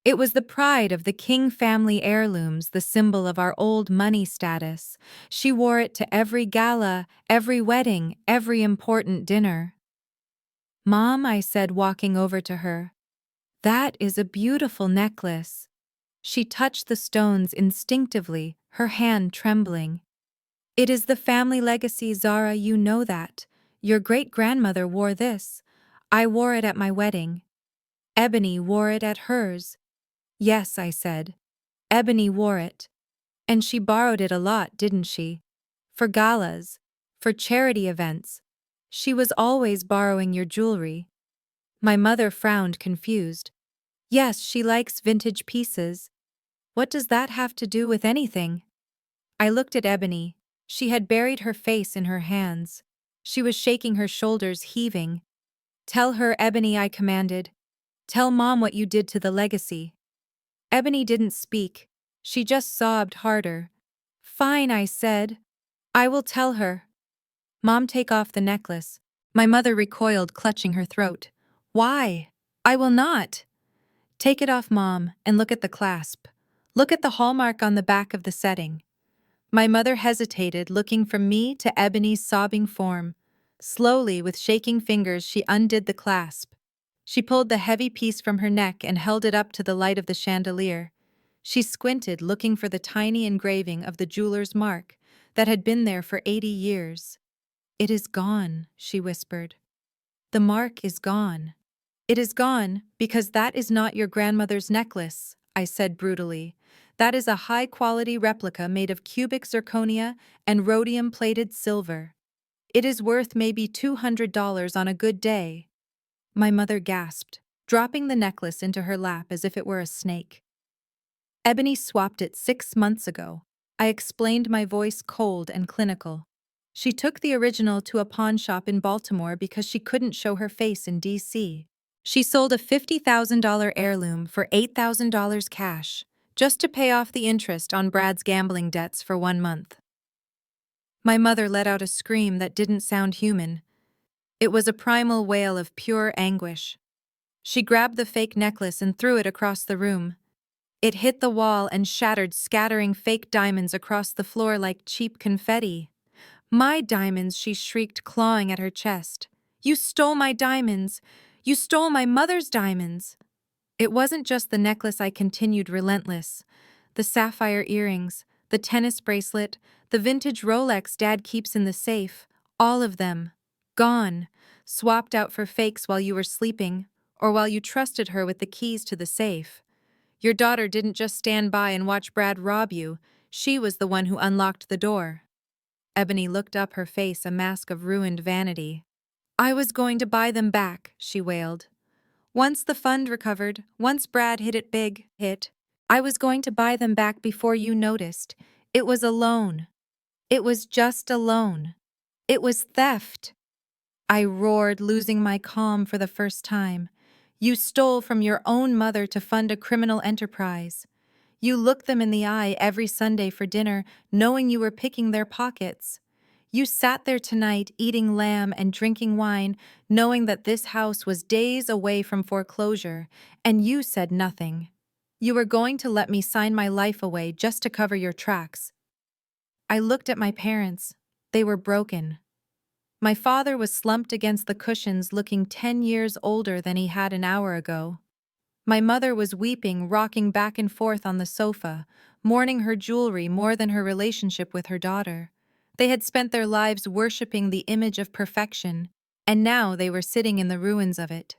It was the pride of the King family heirlooms, the symbol of our old money status. She wore it to every gala, every wedding, every important dinner. Mom, I said, walking over to her. That is a beautiful necklace. She touched the stones instinctively, her hand trembling. It is the family legacy, Zara, you know that. Your great-grandmother wore this. I wore it at my wedding. Ebony wore it at hers. Yes, I said. Ebony wore it. And she borrowed it a lot, didn't she? For galas, for charity events. She was always borrowing your jewelry. My mother frowned, confused. Yes, she likes vintage pieces. What does that have to do with anything? I looked at Ebony. She had buried her face in her hands. She was shaking, her shoulders heaving. Tell her, Ebony, I commanded. Tell Mom what you did to the legacy. Ebony didn't speak. She just sobbed harder. Fine, I said. I will tell her. Mom, take off the necklace. My mother recoiled, clutching her throat. Why? I will not. Take it off, Mom, and look at the clasp. Look at the hallmark on the back of the setting. My mother hesitated, looking from me to Ebony's sobbing form. Slowly, with shaking fingers, she undid the clasp. She pulled the heavy piece from her neck and held it up to the light of the chandelier. She squinted, looking for the tiny engraving of the jeweler's mark that had been there for 80 years. "It is gone," she whispered. "The mark is gone." "It is gone because that is not your grandmother's necklace," I said brutally. "That is a high-quality replica made of cubic zirconia and rhodium-plated silver. It is worth maybe $200 on a good day." My mother gasped, dropping the necklace into her lap as if it were a snake. "Ebony swapped it 6 months ago." I explained, my voice cold and clinical. "She took the original to a pawn shop in Baltimore because she couldn't show her face in D.C. She sold a $50,000 heirloom for $8,000 cash, just to pay off the interest on Brad's gambling debts for 1 month. My mother let out a scream that didn't sound human. It was a primal wail of pure anguish. She grabbed the fake necklace and threw it across the room. It hit the wall and shattered, scattering fake diamonds across the floor like cheap confetti. "My diamonds," she shrieked, clawing at her chest. "You stole my diamonds! You stole my mother's diamonds!" It wasn't just the necklace, I continued, relentless. The sapphire earrings, the tennis bracelet, the vintage Rolex Dad keeps in the safe, all of them. Gone. Swapped out for fakes while you were sleeping, or while you trusted her with the keys to the safe. Your daughter didn't just stand by and watch Brad rob you, she was the one who unlocked the door. Ebony looked up, her face a mask of ruined vanity. "I was going to buy them back," she wailed. "Once the fund recovered, once Brad hit it big, I was going to buy them back before you noticed. It was a loan. It was just a loan. It was theft." I roared, losing my calm for the first time. "You stole from your own mother to fund a criminal enterprise. You looked them in the eye every Sunday for dinner, knowing you were picking their pockets. You sat there tonight eating lamb and drinking wine, knowing that this house was days away from foreclosure, and you said nothing. You were going to let me sign my life away just to cover your tracks." I looked at my parents. They were broken. My father was slumped against the cushions, looking 10 years older than he had an hour ago. My mother was weeping, rocking back and forth on the sofa, mourning her jewelry more than her relationship with her daughter. They had spent their lives worshipping the image of perfection, and now they were sitting in the ruins of it.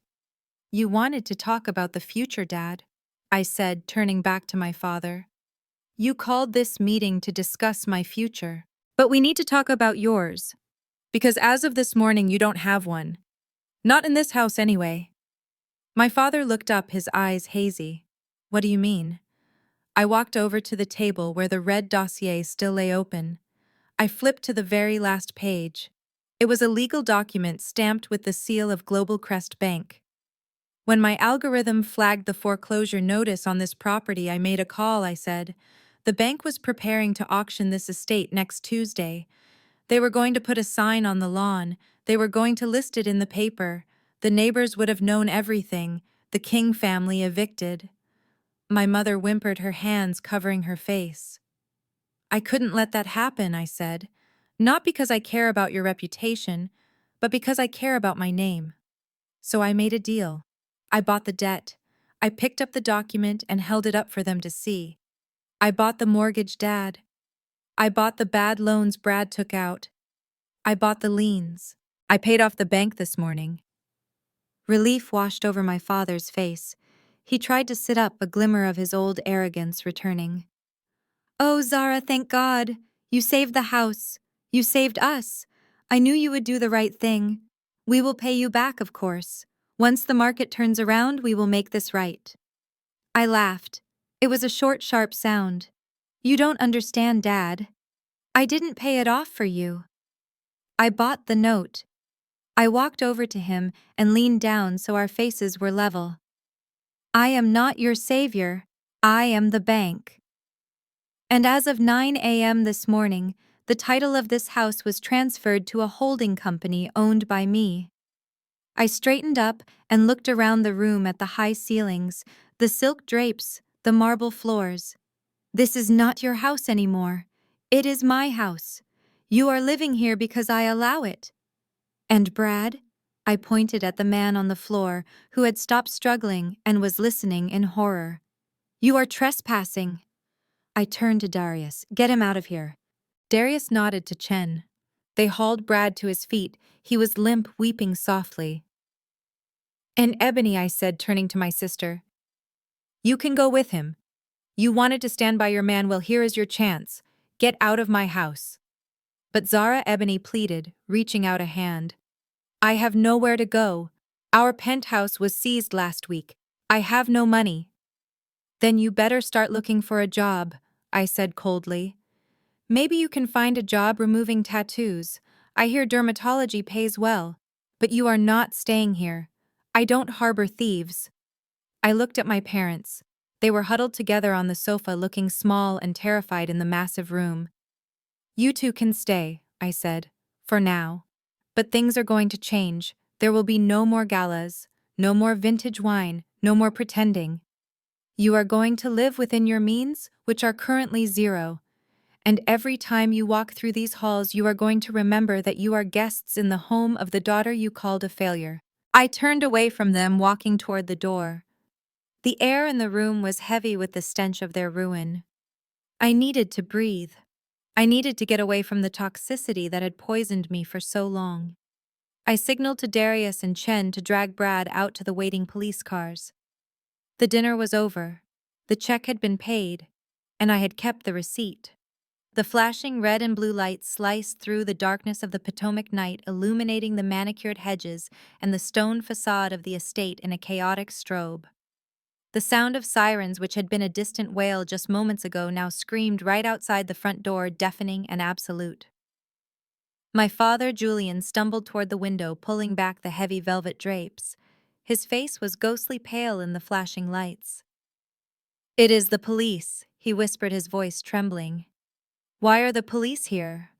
"You wanted to talk about the future, Dad," I said, turning back to my father. "You called this meeting to discuss my future. But we need to talk about yours. Because as of this morning, you don't have one. Not in this house, anyway." My father looked up, his eyes hazy. "What do you mean?" I walked over to the table where the red dossier still lay open. I flipped to the very last page. It was a legal document stamped with the seal of Global Crest Bank. "When my algorithm flagged the foreclosure notice on this property, I made a call," I said. "The bank was preparing to auction this estate next Tuesday. They were going to put a sign on the lawn. They were going to list it in the paper. The neighbors would have known everything. The King family evicted." My mother whimpered, her hands covering her face. "I couldn't let that happen," I said. "Not because I care about your reputation, but because I care about my name." So I made a deal. I bought the debt. I picked up the document and held it up for them to see. I bought the mortgage, Dad. I bought the bad loans Brad took out. I bought the liens. I paid off the bank this morning." Relief washed over my father's face. He tried to sit up, a glimmer of his old arrogance returning. "Oh, Zara, thank God. You saved the house. You saved us. I knew you would do the right thing. We will pay you back, of course. Once the market turns around, we will make this right." I laughed. It was a short, sharp sound. "You don't understand, Dad. I didn't pay it off for you. I bought the note." I walked over to him and leaned down so our faces were level. "I am not your savior. I am the bank." And as of 9 a.m. this morning, the title of this house was transferred to a holding company owned by me. I straightened up and looked around the room at the high ceilings, the silk drapes, the marble floors. "This is not your house anymore. It is my house. You are living here because I allow it." "And Brad?" I pointed at the man on the floor who had stopped struggling and was listening in horror. "You are trespassing." I turned to Darius. "Get him out of here." Darius nodded to Chen. They hauled Brad to his feet. He was limp, weeping softly. "And Ebony," I said, turning to my sister, "you can go with him. You wanted to stand by your man, well, here is your chance. Get out of my house." But Zara, Ebony pleaded, reaching out a hand. "I have nowhere to go. Our penthouse was seized last week. I have no money." "Then you better start looking for a job," I said coldly. "Maybe you can find a job removing tattoos. I hear dermatology pays well. But you are not staying here. I don't harbor thieves." I looked at my parents. They were huddled together on the sofa, looking small and terrified in the massive room. "You two can stay," I said, "for now. But things are going to change. There will be no more galas, no more vintage wine, no more pretending. You are going to live within your means, which are currently zero. And every time you walk through these halls, you are going to remember that you are guests in the home of the daughter you called a failure." I turned away from them, walking toward the door. The air in the room was heavy with the stench of their ruin. I needed to breathe. I needed to get away from the toxicity that had poisoned me for so long. I signaled to Darius and Chen to drag Brad out to the waiting police cars. The dinner was over. The check had been paid, and I had kept the receipt. The flashing red and blue lights sliced through the darkness of the Potomac night, illuminating the manicured hedges and the stone facade of the estate in a chaotic strobe. The sound of sirens, which had been a distant wail just moments ago, now screamed right outside the front door, deafening and absolute. My father, Julian, stumbled toward the window, pulling back the heavy velvet drapes. His face was ghostly pale in the flashing lights. "It is the police," he whispered, his voice trembling. "Why are the police here?"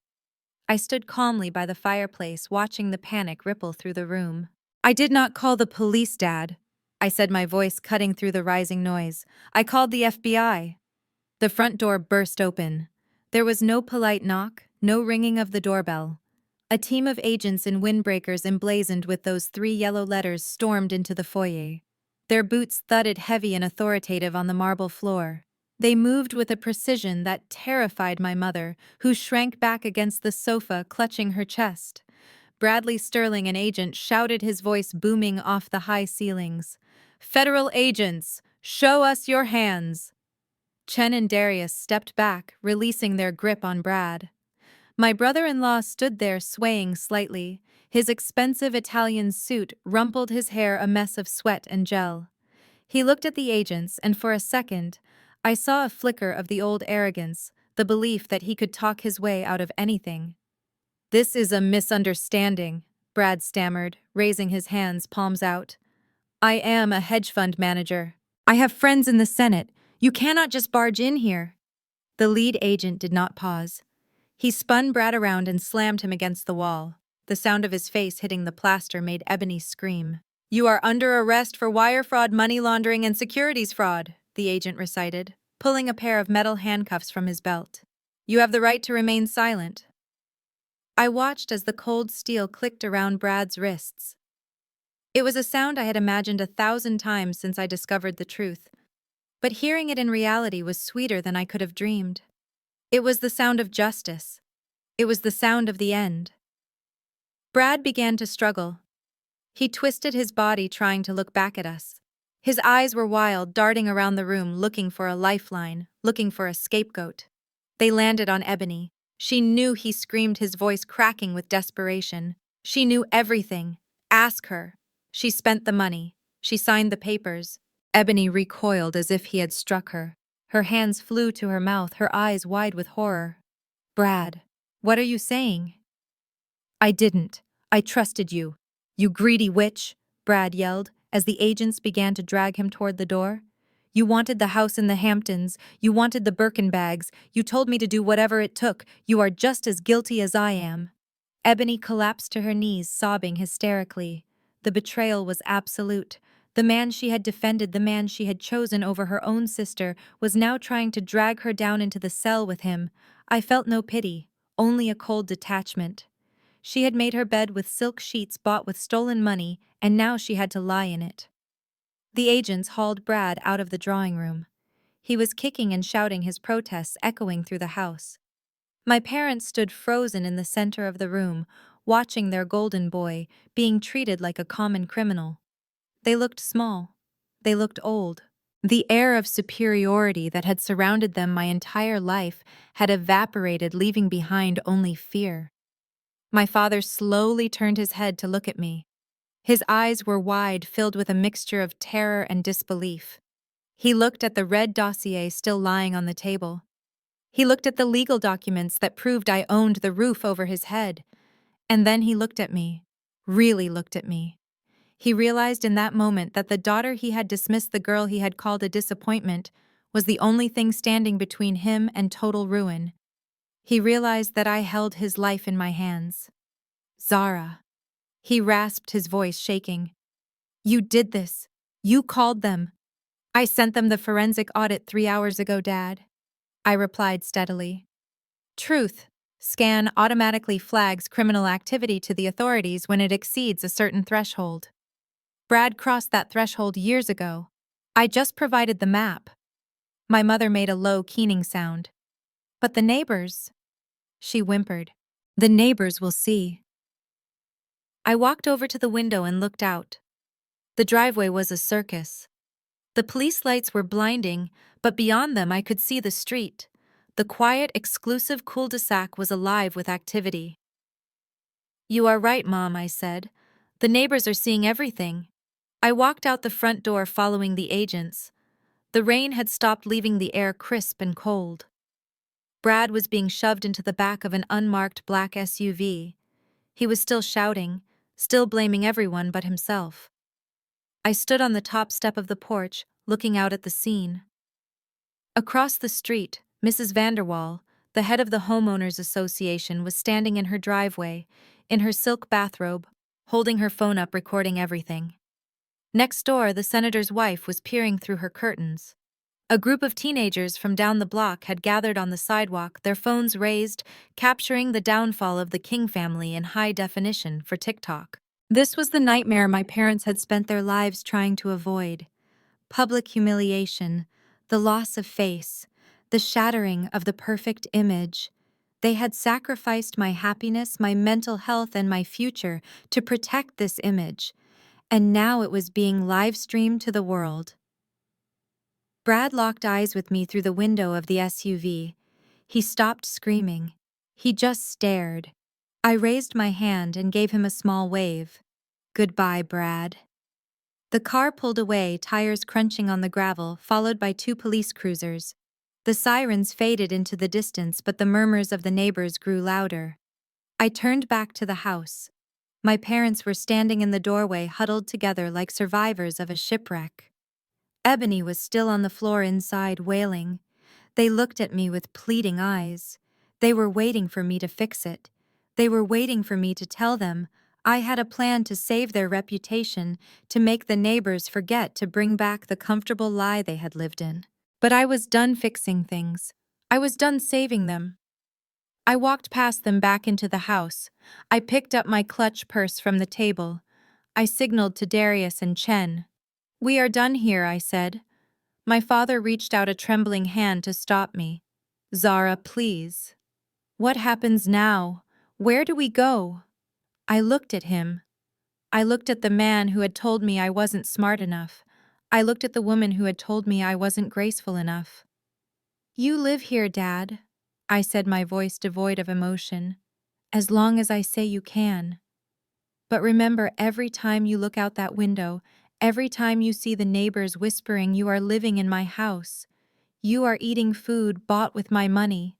I stood calmly by the fireplace, watching the panic ripple through the room. "I did not call the police, Dad," I said, my voice cutting through the rising noise. "I called the FBI." The front door burst open. There was no polite knock, no ringing of the doorbell. A team of agents in windbreakers emblazoned with those 3 yellow letters stormed into the foyer. Their boots thudded heavy and authoritative on the marble floor. They moved with a precision that terrified my mother, who shrank back against the sofa, clutching her chest. Bradley Sterling, an agent, shouted, his voice booming off the high ceilings. "Federal agents, show us your hands!" Chen and Darius stepped back, releasing their grip on Brad. My brother-in-law stood there, swaying slightly. His expensive Italian suit rumpled his hair, a mess of sweat and gel. He looked at the agents, and for a second, I saw a flicker of the old arrogance, the belief that he could talk his way out of anything. "This is a misunderstanding," Brad stammered, raising his hands, palms out. "I am a hedge fund manager. I have friends in the Senate. You cannot just barge in here." The lead agent did not pause. He spun Brad around and slammed him against the wall. The sound of his face hitting the plaster made Ebony scream. "You are under arrest for wire fraud, money laundering, and securities fraud," the agent recited, pulling a pair of metal handcuffs from his belt. "You have the right to remain silent." I watched as the cold steel clicked around Brad's wrists. It was a sound I had imagined 1,000 times since I discovered the truth, but hearing it in reality was sweeter than I could have dreamed. It was the sound of justice. It was the sound of the end. Brad began to struggle. He twisted his body, trying to look back at us. His eyes were wild, darting around the room, looking for a lifeline, looking for a scapegoat. They landed on Ebony. She knew, he screamed, his voice cracking with desperation. She knew everything. Ask her. She spent the money. She signed the papers. Ebony recoiled as if he had struck her. Her hands flew to her mouth, her eyes wide with horror. "Brad, what are you saying?" "I didn't. I trusted you. You greedy witch," Brad yelled, as the agents began to drag him toward the door. "You wanted the house in the Hamptons. You wanted the Birkin bags. You told me to do whatever it took. You are just as guilty as I am." Ebony collapsed to her knees, sobbing hysterically. The betrayal was absolute. The man she had defended, the man she had chosen over her own sister, was now trying to drag her down into the cell with him. I felt no pity, only a cold detachment. She had made her bed with silk sheets bought with stolen money, and now she had to lie in it. The agents hauled Brad out of the drawing room. He was kicking and shouting, his protests echoing through the house. My parents stood frozen in the center of the room, watching their golden boy being treated like a common criminal. They looked small. They looked old. The air of superiority that had surrounded them my entire life had evaporated, leaving behind only fear. My father slowly turned his head to look at me. His eyes were wide, filled with a mixture of terror and disbelief. He looked at the red dossier still lying on the table. He looked at the legal documents that proved I owned the roof over his head. And then he looked at me, really looked at me. He realized in that moment that the daughter he had dismissed, the girl he had called a disappointment, was the only thing standing between him and total ruin. He realized that I held his life in my hands. Zara. He rasped, his voice shaking. You did this. You called them. I sent them the forensic audit 3 hours ago, Dad. I replied steadily. Truth. Scan automatically flags criminal activity to the authorities when it exceeds a certain threshold. Brad crossed that threshold years ago. I just provided the map. My mother made a low, keening sound. But the neighbors, she whimpered. The neighbors will see. I walked over to the window and looked out. The driveway was a circus. The police lights were blinding, but beyond them I could see the street. The quiet, exclusive cul-de-sac was alive with activity. You are right, Mom, I said. The neighbors are seeing everything. I walked out the front door following the agents. The rain had stopped, leaving the air crisp and cold. Brad was being shoved into the back of an unmarked black SUV. He was still shouting, still blaming everyone but himself. I stood on the top step of the porch, looking out at the scene. Across the street, Mrs. Vanderwall, the head of the Homeowners Association, was standing in her driveway, in her silk bathrobe, holding her phone up, recording everything. Next door, the senator's wife was peering through her curtains. A group of teenagers from down the block had gathered on the sidewalk, their phones raised, capturing the downfall of the King family in high definition for TikTok. This was the nightmare my parents had spent their lives trying to avoid. Public humiliation, the loss of face, the shattering of the perfect image. They had sacrificed my happiness, my mental health, and my future to protect this image, and now it was being live-streamed to the world. Brad locked eyes with me through the window of the SUV. He stopped screaming. He just stared. I raised my hand and gave him a small wave. Goodbye, Brad. The car pulled away, tires crunching on the gravel, followed by 2 police cruisers. The sirens faded into the distance, but the murmurs of the neighbors grew louder. I turned back to the house. My parents were standing in the doorway, huddled together like survivors of a shipwreck. Ebony was still on the floor inside, wailing. They looked at me with pleading eyes. They were waiting for me to fix it. They were waiting for me to tell them I had a plan to save their reputation, to make the neighbors forget, to bring back the comfortable lie they had lived in. But I was done fixing things. I was done saving them. I walked past them back into the house. I picked up my clutch purse from the table. I signaled to Darius and Chen. We are done here, I said. My father reached out a trembling hand to stop me. Zara, please. What happens now? Where do we go? I looked at him. I looked at the man who had told me I wasn't smart enough. I looked at the woman who had told me I wasn't graceful enough. You live here, Dad, I said, my voice devoid of emotion. As long as I say you can. But remember, every time you look out that window, every time you see the neighbors whispering, you are living in my house. You are eating food bought with my money.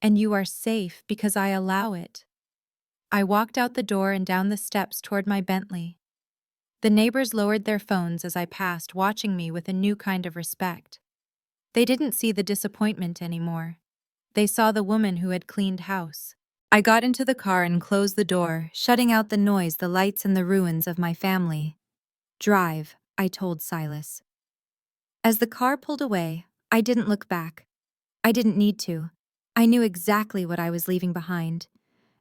And you are safe because I allow it. I walked out the door and down the steps toward my Bentley. The neighbors lowered their phones as I passed, watching me with a new kind of respect. They didn't see the disappointment anymore. They saw the woman who had cleaned house. I got into the car and closed the door, shutting out the noise, the lights, and the ruins of my family. Drive, I told Silas. As the car pulled away, I didn't look back. I didn't need to. I knew exactly what I was leaving behind.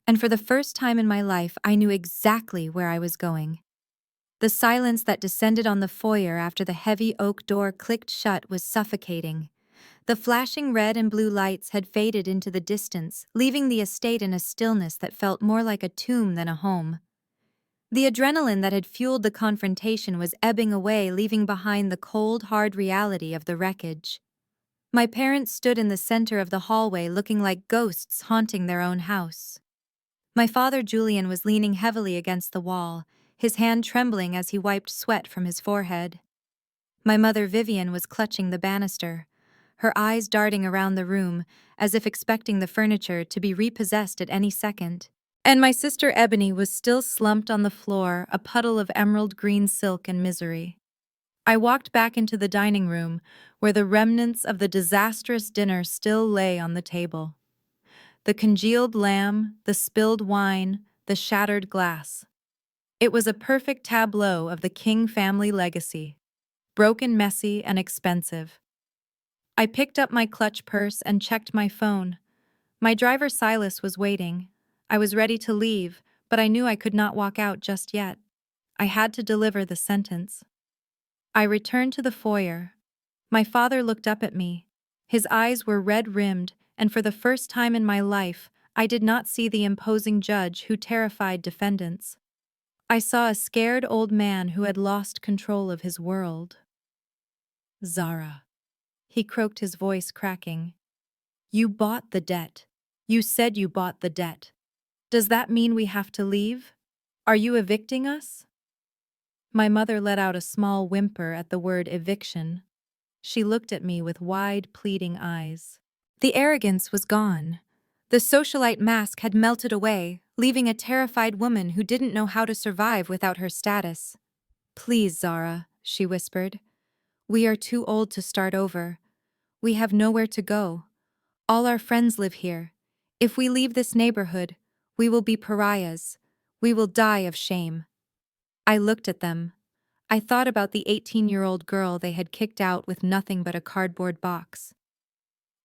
And for the first time in my life, I knew exactly where I was going. The silence that descended on the foyer after the heavy oak door clicked shut was suffocating. The flashing red and blue lights had faded into the distance, leaving the estate in a stillness that felt more like a tomb than a home. The adrenaline that had fueled the confrontation was ebbing away, leaving behind the cold, hard reality of the wreckage. My parents stood in the center of the hallway looking like ghosts haunting their own house. My father Julian was leaning heavily against the wall, his hand trembling as he wiped sweat from his forehead. My mother Vivian was clutching the banister, her eyes darting around the room, as if expecting the furniture to be repossessed at any second. And my sister Ebony was still slumped on the floor, a puddle of emerald green silk and misery. I walked back into the dining room, where the remnants of the disastrous dinner still lay on the table. The congealed lamb, the spilled wine, the shattered glass. It was a perfect tableau of the King family legacy, broken, messy, and expensive. I picked up my clutch purse and checked my phone. My driver Silas was waiting. I was ready to leave, but I knew I could not walk out just yet. I had to deliver the sentence. I returned to the foyer. My father looked up at me. His eyes were red-rimmed, and for the first time in my life, I did not see the imposing judge who terrified defendants. I saw a scared old man who had lost control of his world. Zara. He croaked, his voice cracking. You bought the debt. You said you bought the debt. Does that mean we have to leave? Are you evicting us? My mother let out a small whimper at the word eviction. She looked at me with wide, pleading eyes. The arrogance was gone. The socialite mask had melted away, leaving a terrified woman who didn't know how to survive without her status. Please, Zara, she whispered. We are too old to start over. We have nowhere to go. All our friends live here. If we leave this neighborhood, we will be pariahs. We will die of shame. I looked at them. I thought about the 18-year-old girl they had kicked out with nothing but a cardboard box.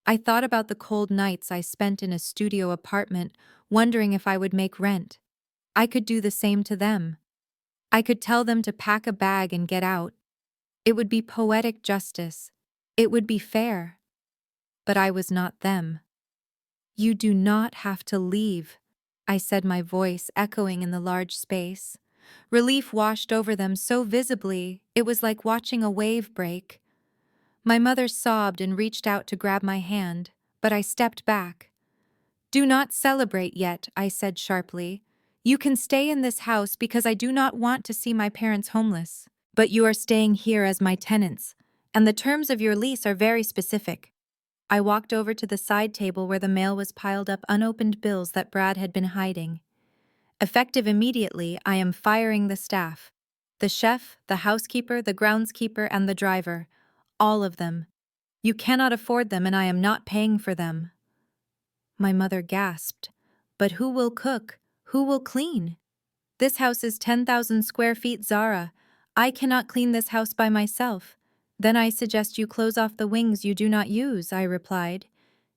I thought about the cold nights I spent in a studio apartment, wondering if I would make rent. I could do the same to them. I could tell them to pack a bag and get out. It would be poetic justice. It would be fair. But I was not them. You do not have to leave, I said, my voice echoing in the large space. Relief washed over them so visibly, it was like watching a wave break. My mother sobbed and reached out to grab my hand, but I stepped back. Do not celebrate yet, I said sharply. You can stay in this house because I do not want to see my parents homeless. But you are staying here as my tenants, and the terms of your lease are very specific. I walked over to the side table where the mail was piled up, unopened bills that Brad had been hiding. Effective immediately, I am firing the staff. The chef, the housekeeper, the groundskeeper, and the driver. All of them. You cannot afford them, and I am not paying for them. My mother gasped. But who will cook? Who will clean? This house is 10,000 square feet, Zara. I cannot clean this house by myself. Then I suggest you close off the wings you do not use, I replied.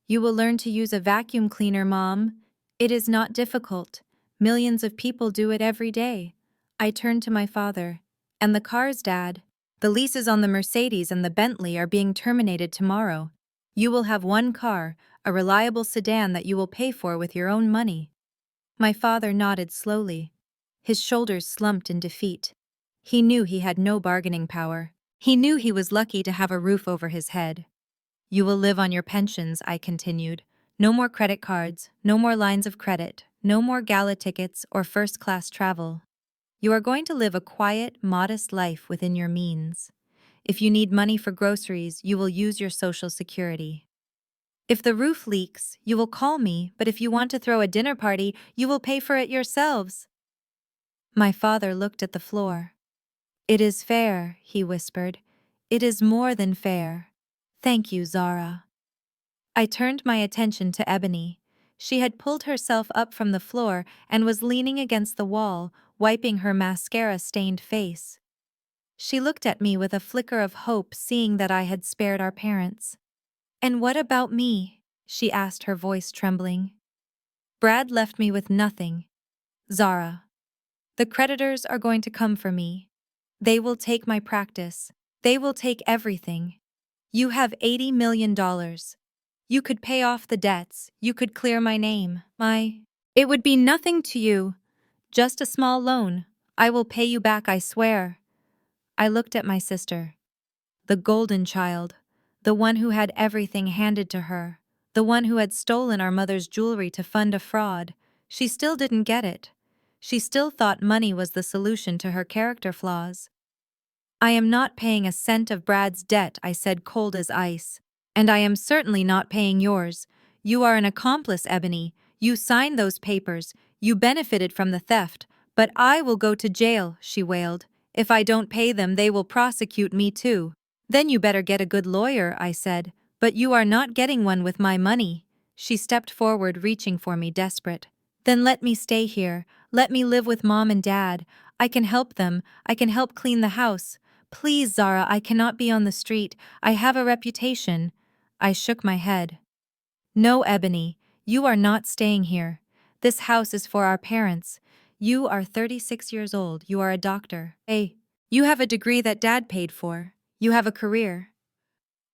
You will learn to use a vacuum cleaner, Mom. It is not difficult. Millions of people do it every day. I turned to my father. And the cars, Dad? The leases on the Mercedes and the Bentley are being terminated tomorrow. You will have one car, a reliable sedan that you will pay for with your own money. My father nodded slowly. His shoulders slumped in defeat. He knew he had no bargaining power. He knew he was lucky to have a roof over his head. You will live on your pensions, I continued. No more credit cards, no more lines of credit, no more gala tickets or first-class travel. You are going to live a quiet, modest life within your means. If you need money for groceries, you will use your Social Security. If the roof leaks, you will call me, but if you want to throw a dinner party, you will pay for it yourselves. My father looked at the floor. It is fair, he whispered. It is more than fair. Thank you, Zara. I turned my attention to Ebony. She had pulled herself up from the floor and was leaning against the wall, wiping her mascara-stained face. She looked at me with a flicker of hope, seeing that I had spared our parents. And what about me? She asked, her voice trembling. Brad left me with nothing. Zara. The creditors are going to come for me. They will take my practice. They will take everything. You have $80 million. You could pay off the debts. You could clear my name. It would be nothing to you. Just a small loan. I will pay you back, I swear. I looked at my sister. The golden child. The one who had everything handed to her. The one who had stolen our mother's jewelry to fund a fraud. She still didn't get it. She still thought money was the solution to her character flaws. I am not paying a cent of Brad's debt, I said, cold as ice. And I am certainly not paying yours. You are an accomplice, Ebony. You signed those papers. You benefited from the theft. But I will go to jail, she wailed. If I don't pay them, they will prosecute me too. Then you better get a good lawyer, I said. But you are not getting one with my money. She stepped forward, reaching for me, desperate. Then let me stay here. Let me live with Mom and Dad. I can help them. I can help clean the house. Please, Zara, I cannot be on the street. I have a reputation. I shook my head. No, Ebony, you are not staying here. This house is for our parents. You are 36 years old. You are a doctor. Hey, you have a degree that Dad paid for. You have a career.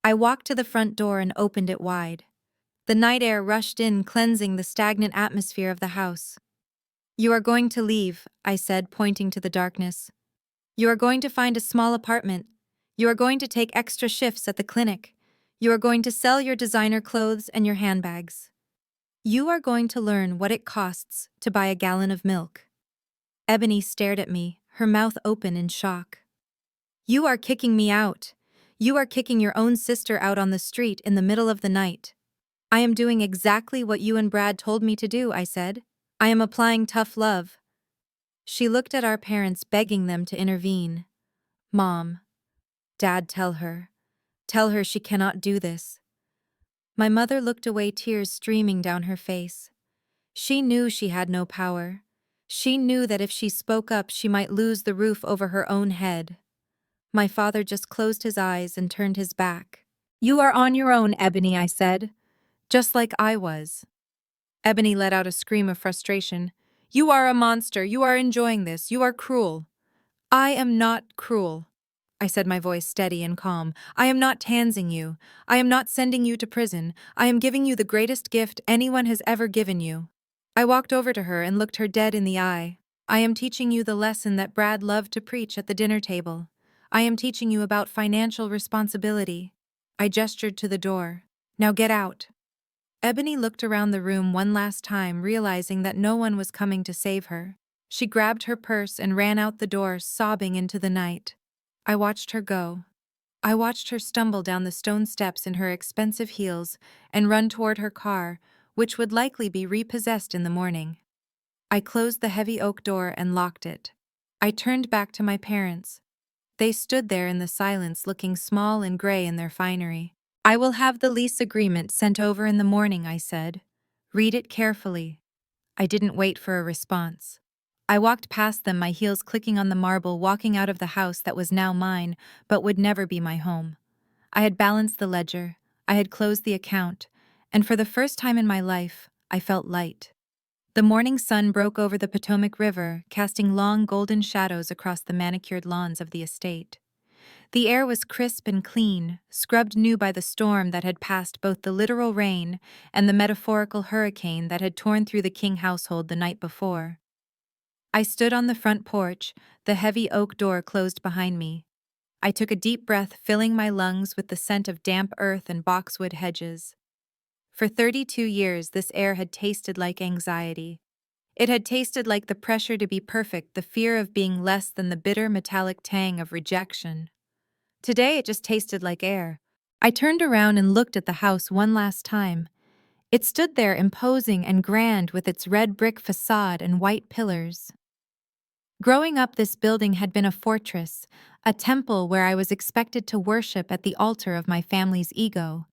I walked to the front door and opened it wide. The night air rushed in, cleansing the stagnant atmosphere of the house. You are going to leave, I said, pointing to the darkness. You are going to find a small apartment. You are going to take extra shifts at the clinic. You are going to sell your designer clothes and your handbags. You are going to learn what it costs to buy a gallon of milk. Ebony stared at me, her mouth open in shock. You are kicking me out. You are kicking your own sister out on the street in the middle of the night. I am doing exactly what you and Brad told me to do, I said. I am applying tough love. She looked at our parents, begging them to intervene. Mom. Dad, tell her. Tell her she cannot do this. My mother looked away, tears streaming down her face. She knew she had no power. She knew that if she spoke up, she might lose the roof over her own head. My father just closed his eyes and turned his back. You are on your own, Ebony, I said. Just like I was. Ebony let out a scream of frustration. You are a monster. You are enjoying this. You are cruel. I am not cruel, I said, my voice steady and calm. I am not tansing you. I am not sending you to prison. I am giving you the greatest gift anyone has ever given you. I walked over to her and looked her dead in the eye. I am teaching you the lesson that Brad loved to preach at the dinner table. I am teaching you about financial responsibility. I gestured to the door. Now get out. Ebony looked around the room one last time, realizing that no one was coming to save her. She grabbed her purse and ran out the door, sobbing into the night. I watched her go. I watched her stumble down the stone steps in her expensive heels and run toward her car, which would likely be repossessed in the morning. I closed the heavy oak door and locked it. I turned back to my parents. They stood there in the silence, looking small and gray in their finery. I will have the lease agreement sent over in the morning, I said. Read it carefully. I didn't wait for a response. I walked past them, my heels clicking on the marble, walking out of the house that was now mine, but would never be my home. I had balanced the ledger, I had closed the account, and for the first time in my life, I felt light. The morning sun broke over the Potomac River, casting long golden shadows across the manicured lawns of the estate. The air was crisp and clean, scrubbed new by the storm that had passed both the literal rain and the metaphorical hurricane that had torn through the King household the night before. I stood on the front porch, the heavy oak door closed behind me. I took a deep breath, filling my lungs with the scent of damp earth and boxwood hedges. For 32 years, this air had tasted like anxiety. It had tasted like the pressure to be perfect, the fear of being less than, the bitter metallic tang of rejection. Today it just tasted like air. I turned around and looked at the house one last time. It stood there imposing and grand with its red brick facade and white pillars. Growing up, this building had been a fortress, a temple where I was expected to worship at the altar of my family's ego.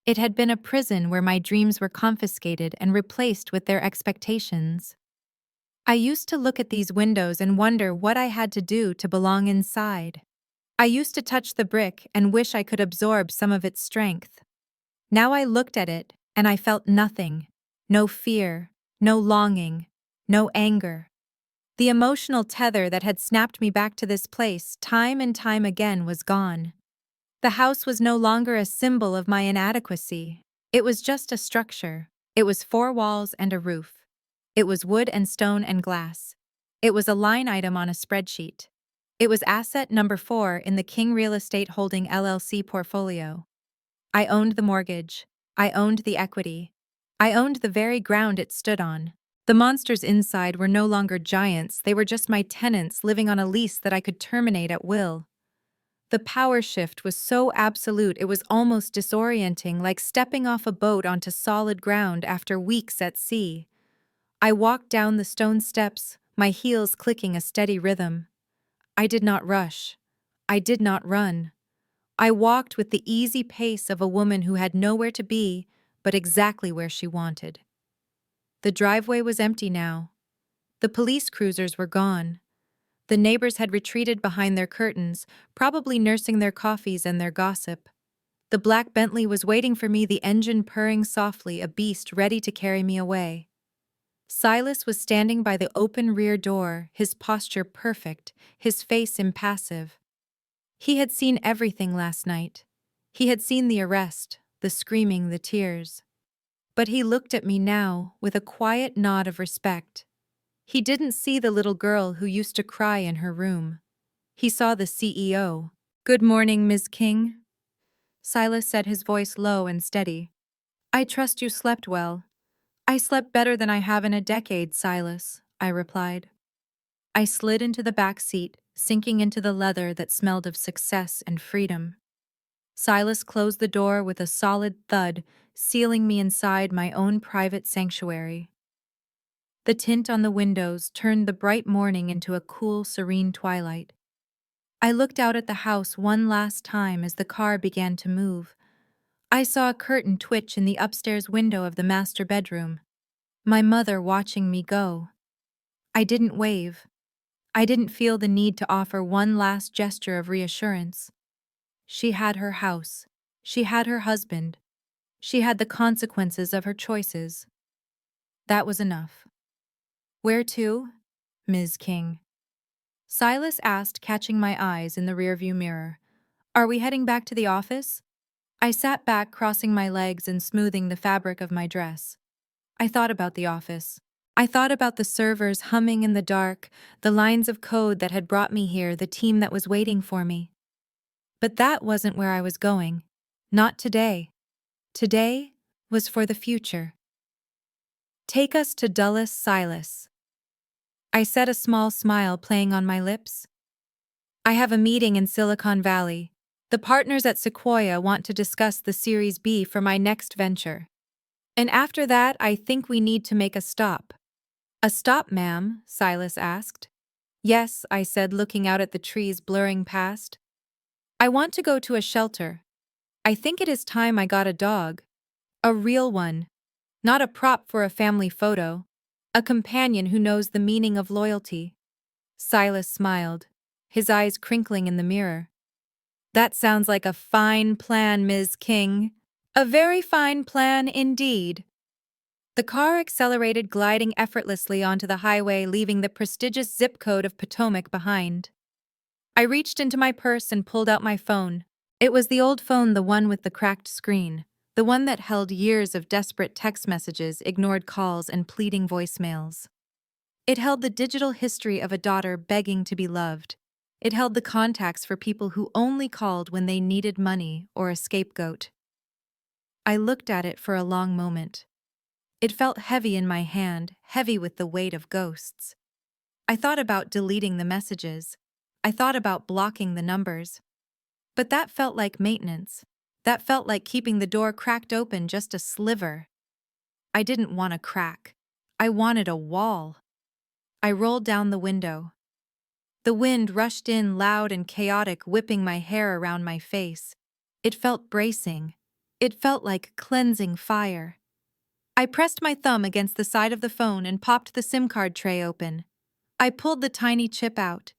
It had been a prison where my dreams were confiscated and replaced with their expectations. I used to look at these windows and wonder what I had to do to belong inside. I used to touch the brick and wish I could absorb some of its strength. Now I looked at it, and I felt nothing. No fear, No longing. No anger. The emotional tether that had snapped me back to this place time and time again was gone. The house was no longer a symbol of my inadequacy. It was just a structure. It was four walls and a roof. It was wood and stone and glass. It was a line item on a spreadsheet. It was asset number 4 in the King Real Estate Holding LLC portfolio. I owned the mortgage. I owned the equity. I owned the very ground it stood on. The monsters inside were no longer giants, they were just my tenants living on a lease that I could terminate at will. The power shift was so absolute it was almost disorienting, like stepping off a boat onto solid ground after weeks at sea. I walked down the stone steps, my heels clicking a steady rhythm. I did not rush. I did not run. I walked with the easy pace of a woman who had nowhere to be, but exactly where she wanted. The driveway was empty now. The police cruisers were gone. The neighbors had retreated behind their curtains, probably nursing their coffees and their gossip. The black Bentley was waiting for me, the engine purring softly, a beast ready to carry me away. Silas was standing by the open rear door, his posture perfect, his face impassive. He had seen everything last night. He had seen the arrest, the screaming, the tears. But he looked at me now with a quiet nod of respect. He didn't see the little girl who used to cry in her room. He saw the CEO. "Good morning, Ms. King," Silas said, his voice low and steady. "I trust you slept well." "I slept better than I have in a decade, Silas," I replied. I slid into the back seat, sinking into the leather that smelled of success and freedom. Silas closed the door with a solid thud, sealing me inside my own private sanctuary. The tint on the windows turned the bright morning into a cool, serene twilight. I looked out at the house one last time as the car began to move. I saw a curtain twitch in the upstairs window of the master bedroom. My mother watching me go. I didn't wave. I didn't feel the need to offer one last gesture of reassurance. She had her house. She had her husband. She had the consequences of her choices. That was enough. "Where to, Ms. King?" Silas asked, catching my eyes in the rearview mirror. "Are we heading back to the office?" I sat back, crossing my legs and smoothing the fabric of my dress. I thought about the office. I thought about the servers humming in the dark, the lines of code that had brought me here, the team that was waiting for me. But that wasn't where I was going. Not today. Today was for the future. "Take us to Dulles, Silas." I said, a small smile playing on my lips. "I have a meeting in Silicon Valley. The partners at Sequoia want to discuss the Series B for my next venture. And after that, I think we need to make a stop." "A stop, ma'am?" Silas asked. "Yes," I said, looking out at the trees blurring past. "I want to go to a shelter. I think it is time I got a dog. A real one. Not a prop for a family photo. A companion who knows the meaning of loyalty." Silas smiled, his eyes crinkling in the mirror. "That sounds like a fine plan, Ms. King. A very fine plan indeed." The car accelerated, gliding effortlessly onto the highway, leaving the prestigious zip code of Potomac behind. I reached into my purse and pulled out my phone. It was the old phone, the one with the cracked screen, the one that held years of desperate text messages, ignored calls, and pleading voicemails. It held the digital history of a daughter begging to be loved. It held the contacts for people who only called when they needed money or a scapegoat. I looked at it for a long moment. It felt heavy in my hand, heavy with the weight of ghosts. I thought about deleting the messages. I thought about blocking the numbers. But that felt like maintenance. That felt like keeping the door cracked open just a sliver. I didn't want a crack. I wanted a wall. I rolled down the window. The wind rushed in, loud and chaotic, whipping my hair around my face. It felt bracing. It felt like cleansing fire. I pressed my thumb against the side of the phone and popped the SIM card tray open. I pulled the tiny chip out.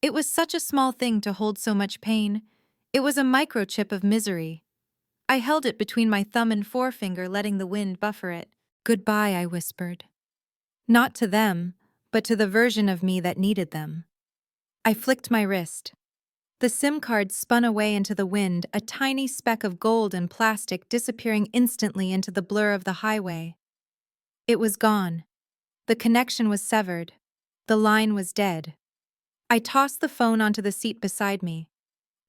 It was such a small thing to hold so much pain. It was a microchip of misery. I held it between my thumb and forefinger, letting the wind buffer it. "Goodbye," I whispered. Not to them, but to the version of me that needed them. I flicked my wrist. The SIM card spun away into the wind, a tiny speck of gold and plastic disappearing instantly into the blur of the highway. It was gone. The connection was severed. The line was dead. I tossed the phone onto the seat beside me.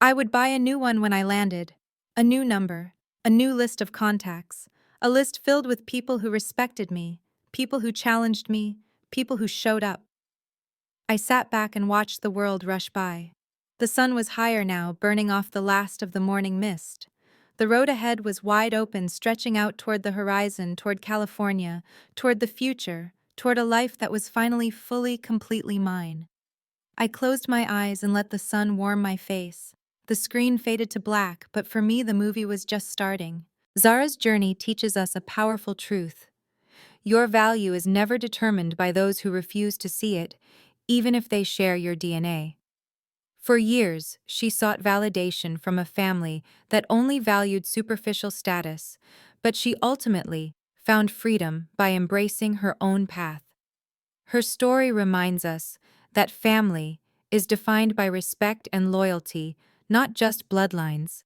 I would buy a new one when I landed. A new number, a new list of contacts, a list filled with people who respected me, people who challenged me, people who showed up. I sat back and watched the world rush by. The sun was higher now, burning off the last of the morning mist. The road ahead was wide open, stretching out toward the horizon, toward California, toward the future, toward a life that was finally fully, completely mine. I closed my eyes and let the sun warm my face. The screen faded to black, but for me the movie was just starting. Zara's journey teaches us a powerful truth. Your value is never determined by those who refuse to see it, even if they share your DNA. For years, she sought validation from a family that only valued superficial status, but she ultimately found freedom by embracing her own path. Her story reminds us that family is defined by respect and loyalty, not just bloodlines.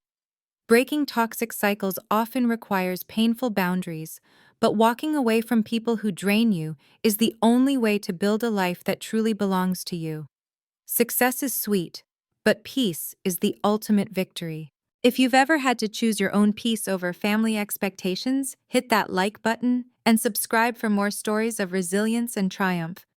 Breaking toxic cycles often requires painful boundaries, but walking away from people who drain you is the only way to build a life that truly belongs to you. Success is sweet, but peace is the ultimate victory. If you've ever had to choose your own peace over family expectations, hit that like button and subscribe for more stories of resilience and triumph.